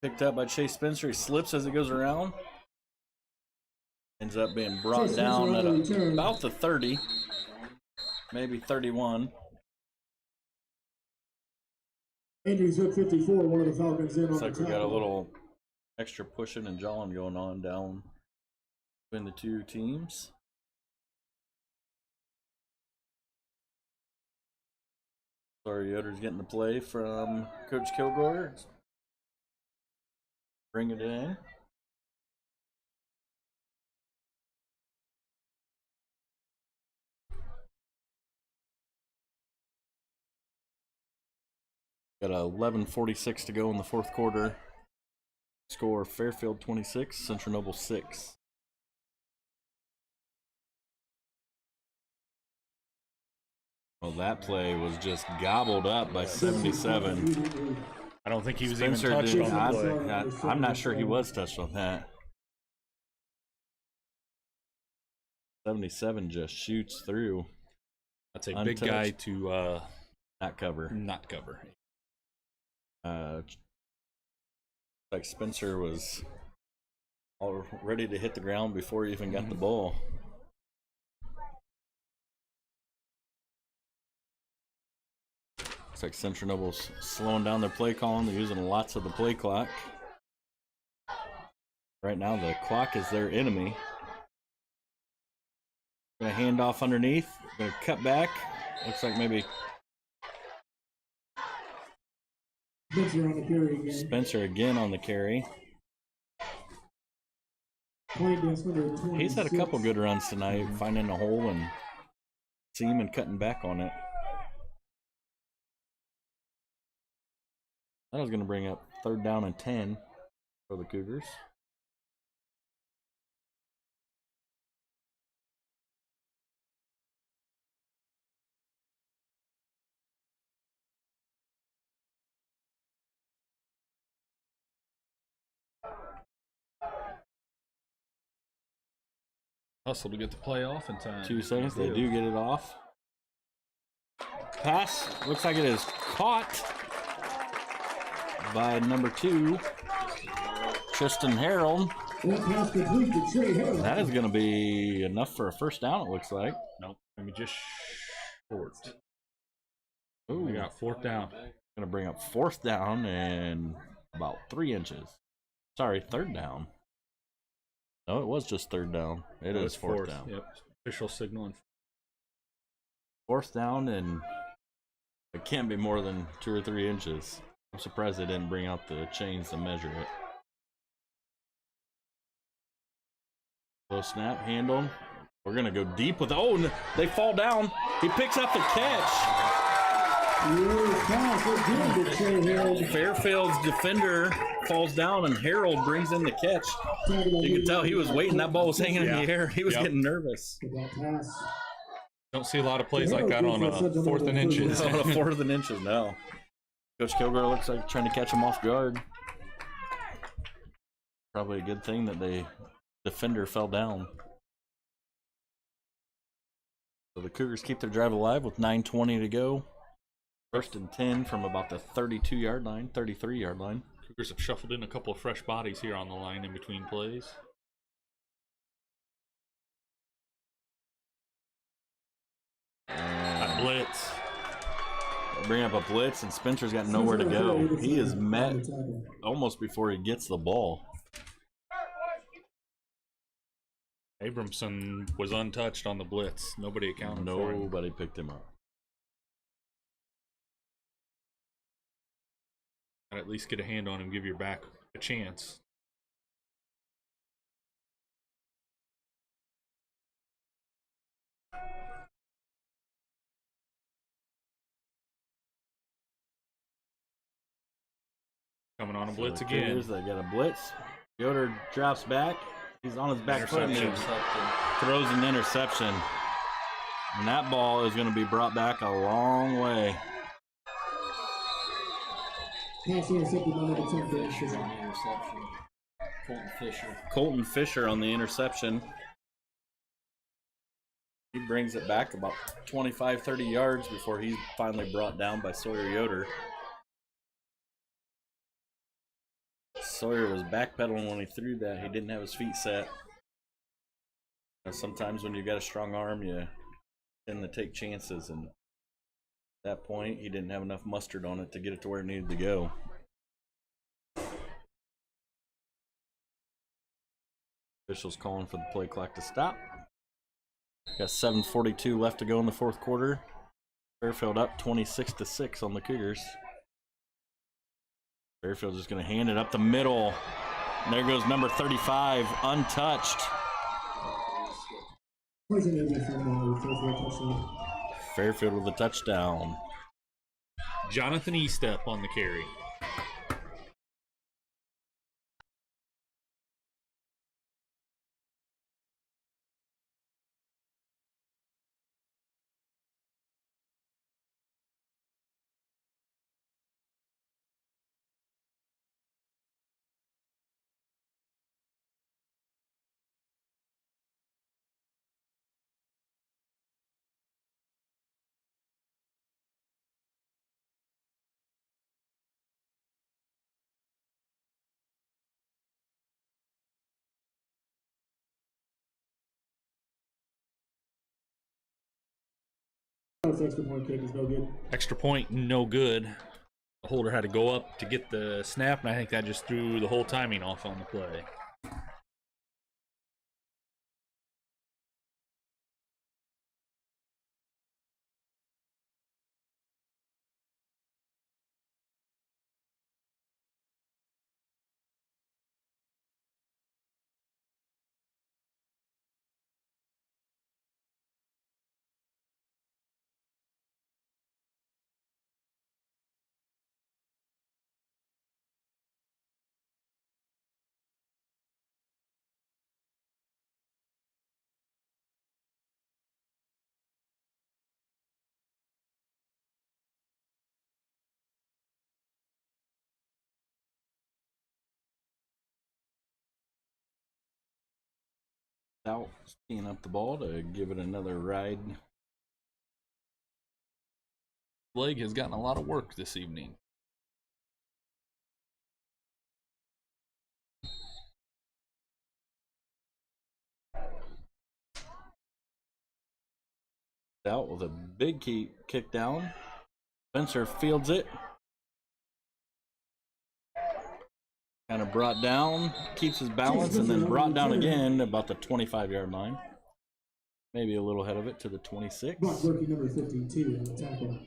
Picked up by Chase Spencer. He slips as he goes around. Ends up being brought down at about the 30, maybe 31. Andrews at 54, one of the Falcons in Looks on like the we got a tackle. little extra pushing and jawing going on down between the two teams. Sorry, Yoder's getting the play from Coach Kilgore. Bring it in. Got 11:46 to go in the fourth quarter. Score Fairfield 26, Central Noble 6. Well, that play was just gobbled up by 77. I don't think he was Spencer even touched did, on the play. I'm not sure he was touched on that. 77 just shoots through. That's a big guy Untouched. to Not cover. not cover. Like Spencer was all ready to hit the ground before he even got the ball. Looks like Central Noble's slowing down their play calling. They're using lots of the play clock. Right now, the clock is their enemy. Gonna hand off underneath. Gonna cut back. Looks like maybe Spencer on the carry again. Spencer again on the carry. Point against number 26. He's had a couple good runs tonight, finding a hole and seam and cutting back on it. That was going to bring up 3rd down and 10 for the Cougars. Hustle to get the play off in time. 2 seconds, they do get it off. Pass, looks like it is caught by number 2, Tristan Harold. That pass complete to Trey Harrell. That is going to be enough for a first down, it looks like. Nope. Maybe just short. Ooh, We got 4th down. going to bring up 4th down and about 3 inches. Sorry, 3rd down. No, it was just 3rd down. It is 4th down. Yep. Official signal. 4th down, and it can't be more than 2 or 3 inches. I'm surprised they didn't bring out the chains to measure it. Low snap, handle. We're going to go deep with oh, they fall down. He picks up the catch. Good pass again to Trey Harrell. Fairfield's defender falls down, and Harold brings in the catch. You can tell he was waiting. That ball was hanging in the air. He was getting nervous. That pass. Don't see a lot of plays like that on a 4th and inches. On a 4th and inches, no. Coach Kilgore looks like trying to catch him off guard. Probably a good thing that the defender fell down. So the Cougars keep their drive alive with 9:20 to go. 1st and 10 from about the 32-yard line, 33-yard line. Cougars have shuffled in a couple of fresh bodies here on the line in between plays. And Blitz. bring up a blitz, and Spencer's got nowhere to go. He is met almost before he gets the ball. Abramson was untouched on the blitz. Nobody accounted for him. Nobody picked him up. I'd at least get a hand on him, give your back a chance. Coming on a blitz again. Cougars, they got a blitz. Yoder drops back. He's on his back foot and he throws an interception. And that ball is going to be brought back a long way. Pass intercepted by number 10 for Fisher on the interception. Colton Fisher. Colton Fisher on the interception. He brings it back about 25, 30 yards before he's finally brought down by Sawyer Yoder. Sawyer was backpedaling when he threw that. He didn't have his feet set. Sometimes when you got a strong arm, you tend to take chances, and at that point, he didn't have enough mustard on it to get it to where it needed to go. Officials calling for the play clock to stop. Got 7:42 left to go in the fourth quarter. Fairfield up 26-6 on the Cougars. Fairfield just going to hand it up the middle. And there goes number 35, untouched. Fairfield with a touchdown. Jonathan Estep on the carry. Extra point kick is no good. Extra point, no good. The holder had to go up to get the snap, and I think that just threw the whole timing off on the play. Out, teeing up the ball to give it another ride. Leg has gotten a lot of work this evening. Out with a big kick down. Spencer fields it. Kind of brought down, keeps his balance, and then brought down again about the 25-yard line. Maybe a little ahead of it to the 26. Rookie number 52 on the tackle.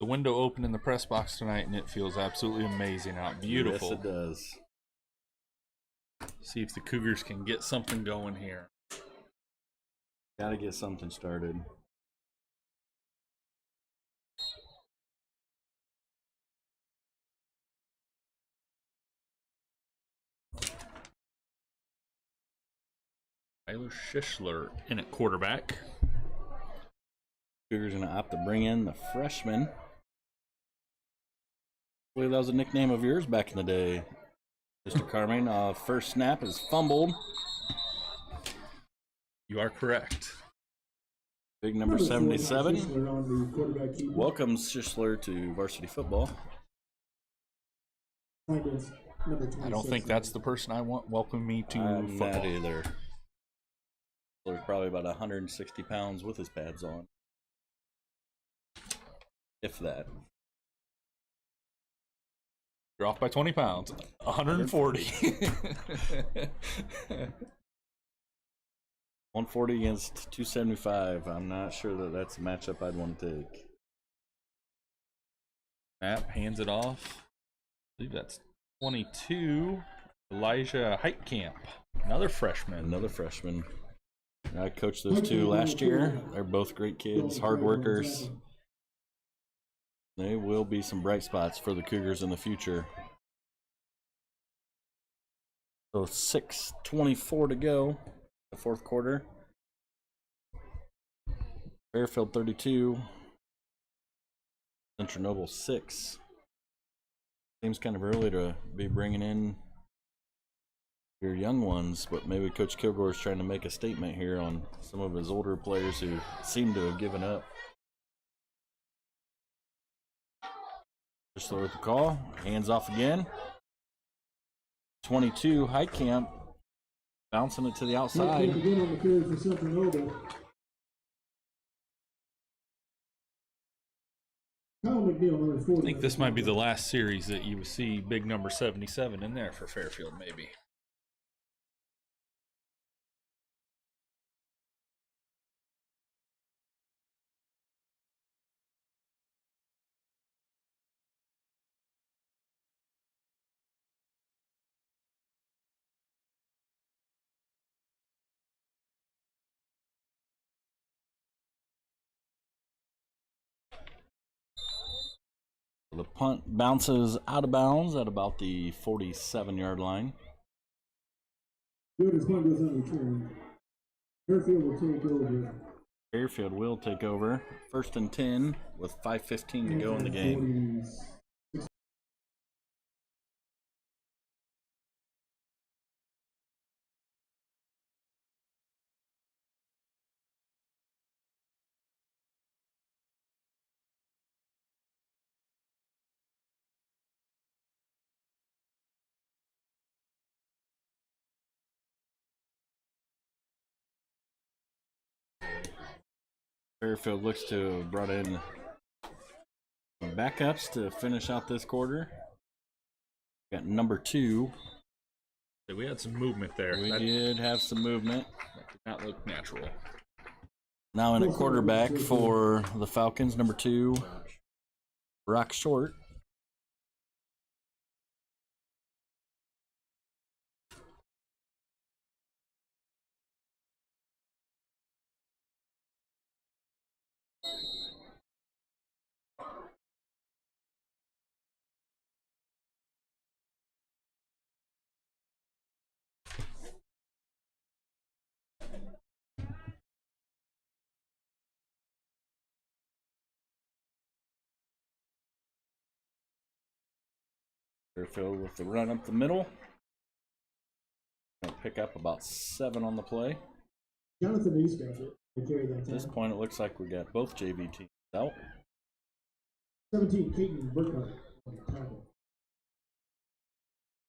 The window opened in the press box tonight, and it feels absolutely amazing out. Beautiful. Yes, it does. See if the Cougars can get something going here. Got to get something started. Tyler Schischler in at quarterback. Cougars going to opt to bring in the freshman. I believe that was a nickname of yours back in the day, Mr. Carmine. First snap is fumbled. You are correct. Big number 77 welcomes Schischler to varsity football. I don't think that's the person I want welcome me to football. Not either. There's probably about 160 pounds with his pads on. If that. You're off by 20 pounds. 140. 140 against 275. I'm not sure that that's a matchup I'd want to take. Snap, hands it off. I believe that's 22. Elijah Heitkamp, another freshman. Another freshman. I coached those two last year. They're both great kids, hard workers. They will be some bright spots for the Cougars in the future. So 6:24 to go. The fourth quarter. Fairfield 32. Central Noble 6. Seems kind of early to be bringing in your young ones, but maybe Coach Kilgore is trying to make a statement here on some of his older players who seem to have given up. Just with the call, hands off again. 22, Heitkamp, bouncing it to the outside. Again on the carry for Central Noble. Kyle McNeil, number 40. I think this might be the last series that you see big number 77 in there for Fairfield, maybe. The punt bounces out of bounds at about the 47-yard line. Good, punt goes unreturned. Fairfield will take over. Fairfield will take over. 1st and 10 with 5:15 to go in the game. Fairfield looks to have brought in backups to finish out this quarter. Got number 2. We had some movement there. We That did have some movement. did not look natural. Now in a quarterback for the Falcons, number 2, Brock Short. Fairfield with the run up the middle. Gonna pick up about 7 on the play. Jonathan Eastgate will carry that At this time. point, it looks like we got both JV teams out. 17, Caden Burkhardt on the tackle.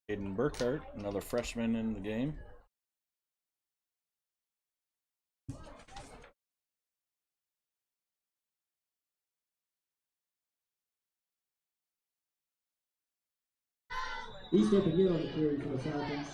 Aiden Burkhardt, another freshman in the game. Eastgate again on the carry for the Falcons.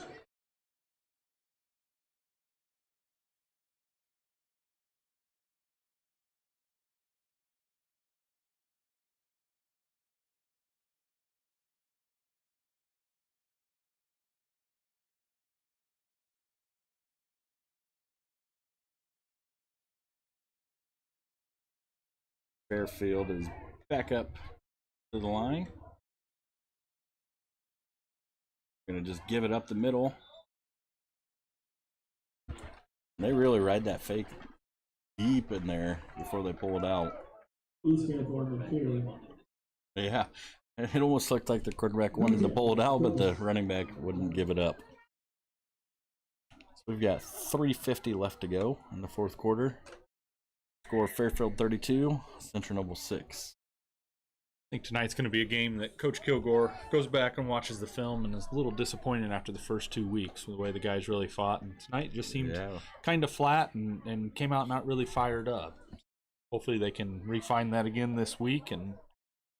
Fairfield is back up to the line. Gonna just give it up the middle. They really ride that fake deep in there before they pull it out. Eastgate on the carry. Yeah, it almost looked like the quarterback wanted to pull it out, but the running back wouldn't give it up. So we've got 3:50 left to go in the 4th quarter. Score Fairfield 32, Central Noble 6. I think tonight's going to be a game that Coach Kilgore goes back and watches the film and is a little disappointed after the first 2 weeks with the way the guys really fought. And tonight just seemed kind of flat and came out not really fired up. Hopefully they can refine that again this week and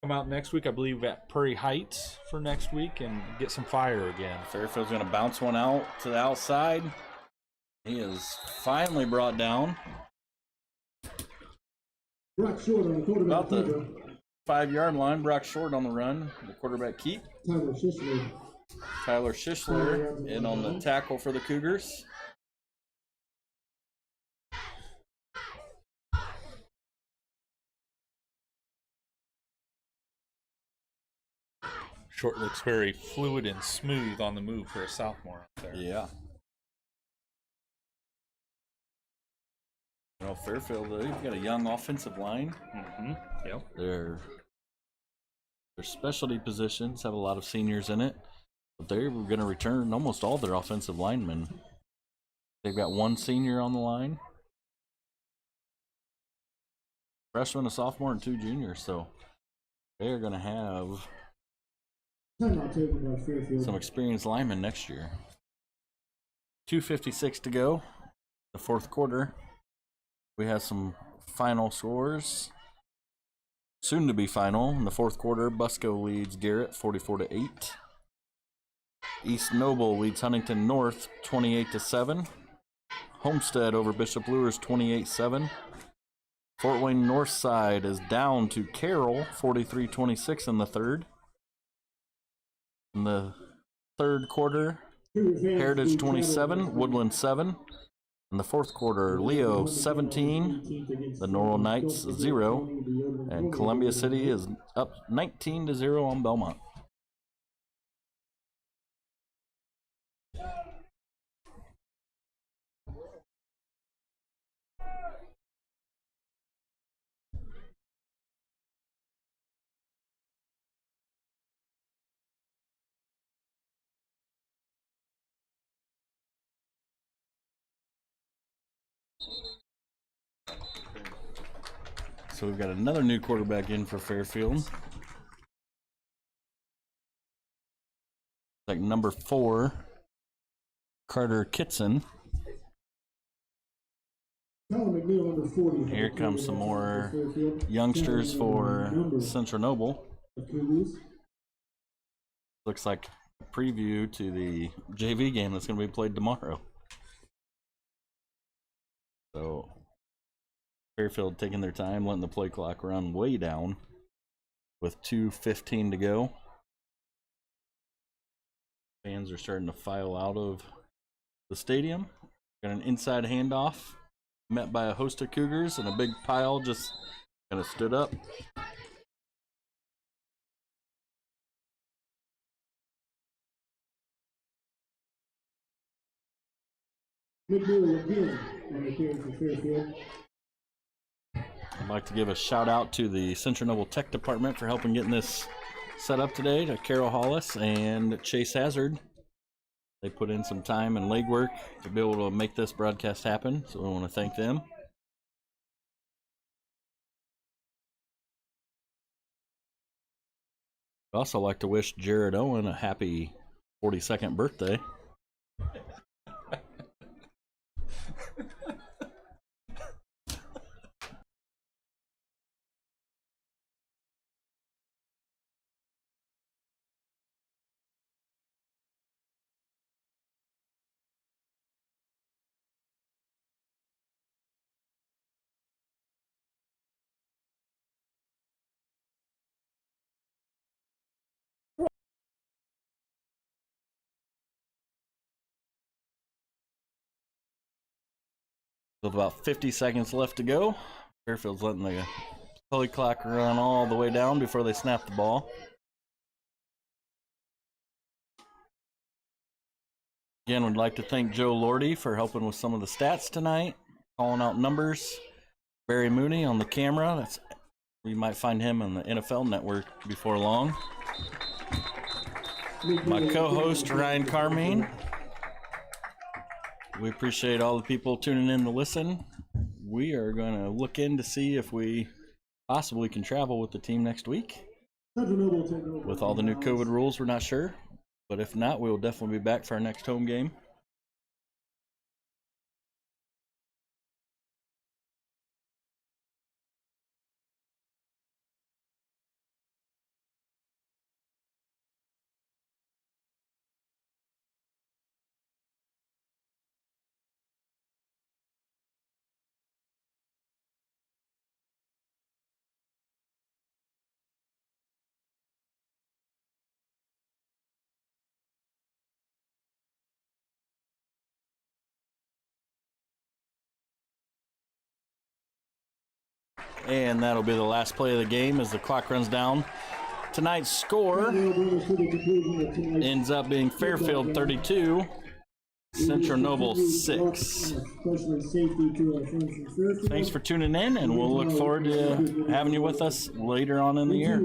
come out next week, I believe, at Prairie Heights for next week and get some fire again. Fairfield's going to bounce one out to the outside. He is finally brought down. Brock Short on the quarterback. About the 5-yard line. Brock Short on the run. The quarterback keep. Tyler Shishler. Tyler Shishler in on the tackle for the Cougars. Short looks very fluid and smooth on the move for a sophomore out there. Yeah. Well, Fairfield, they've got a young offensive line. Mm-hmm. Yep. They're Their specialty positions have a lot of seniors in it, but they're going to return almost all their offensive linemen. They've got one senior on the line, freshman, a sophomore, and 2 juniors. So they're going to have Timeout taken by Fairfield. some experienced linemen next year. 2:56 to go, the fourth quarter. We have some final scores. Soon to be final in the fourth quarter. Busco leads Garrett 44-8. East Noble leads Huntington North 28-7. Homestead over Bishop Lures 28-7. Fort Wayne Northside is down to Carroll 43-26 in the third. In the third quarter, Heritage 27, Woodland 7. In the fourth quarter, Leo 17, the Norwell Knights 0, and Columbia City is up 19-0 on Belmont. So we've got another new quarterback in for Fairfield. Like number 4, Carter Kitson. Here comes some more youngsters for Central Noble. Looks like a preview to the JV game that's going to be played tomorrow. So Fairfield taking their time, letting the play clock run way down with 2:15 to go. Fans are starting to file out of the stadium. Got an inside handoff, met by a host of Cougars, and a big pile just kind of stood up. McNeil again on the appearance for Fairfield. I'd like to give a shout out to the Central Noble Tech Department for helping getting this set up today, to Carol Hollis and Chase Hazard. They put in some time and legwork to be able to make this broadcast happen, so we want to thank them. I'd also like to wish Jared Owen a happy 42nd birthday. With about 50 seconds left to go, Fairfield's letting the play clock run all the way down before they snap the ball. Again, we'd like to thank Joe Lordy for helping with some of the stats tonight, calling out numbers. Barry Mooney on the camera. You might find him on the NFL Network before long. My co-host, Ryan Carmine. We appreciate all the people tuning in to listen. We are going to look in to see if we possibly can travel with the team next week. With all the new COVID rules, we're not sure. But if not, we will definitely be back for our next home game. And that'll be the last play of the game as the clock runs down. Tonight's score ends up being Fairfield 32, Central Noble 6. Thanks for tuning in, and we'll look forward to having you with us later on in the year.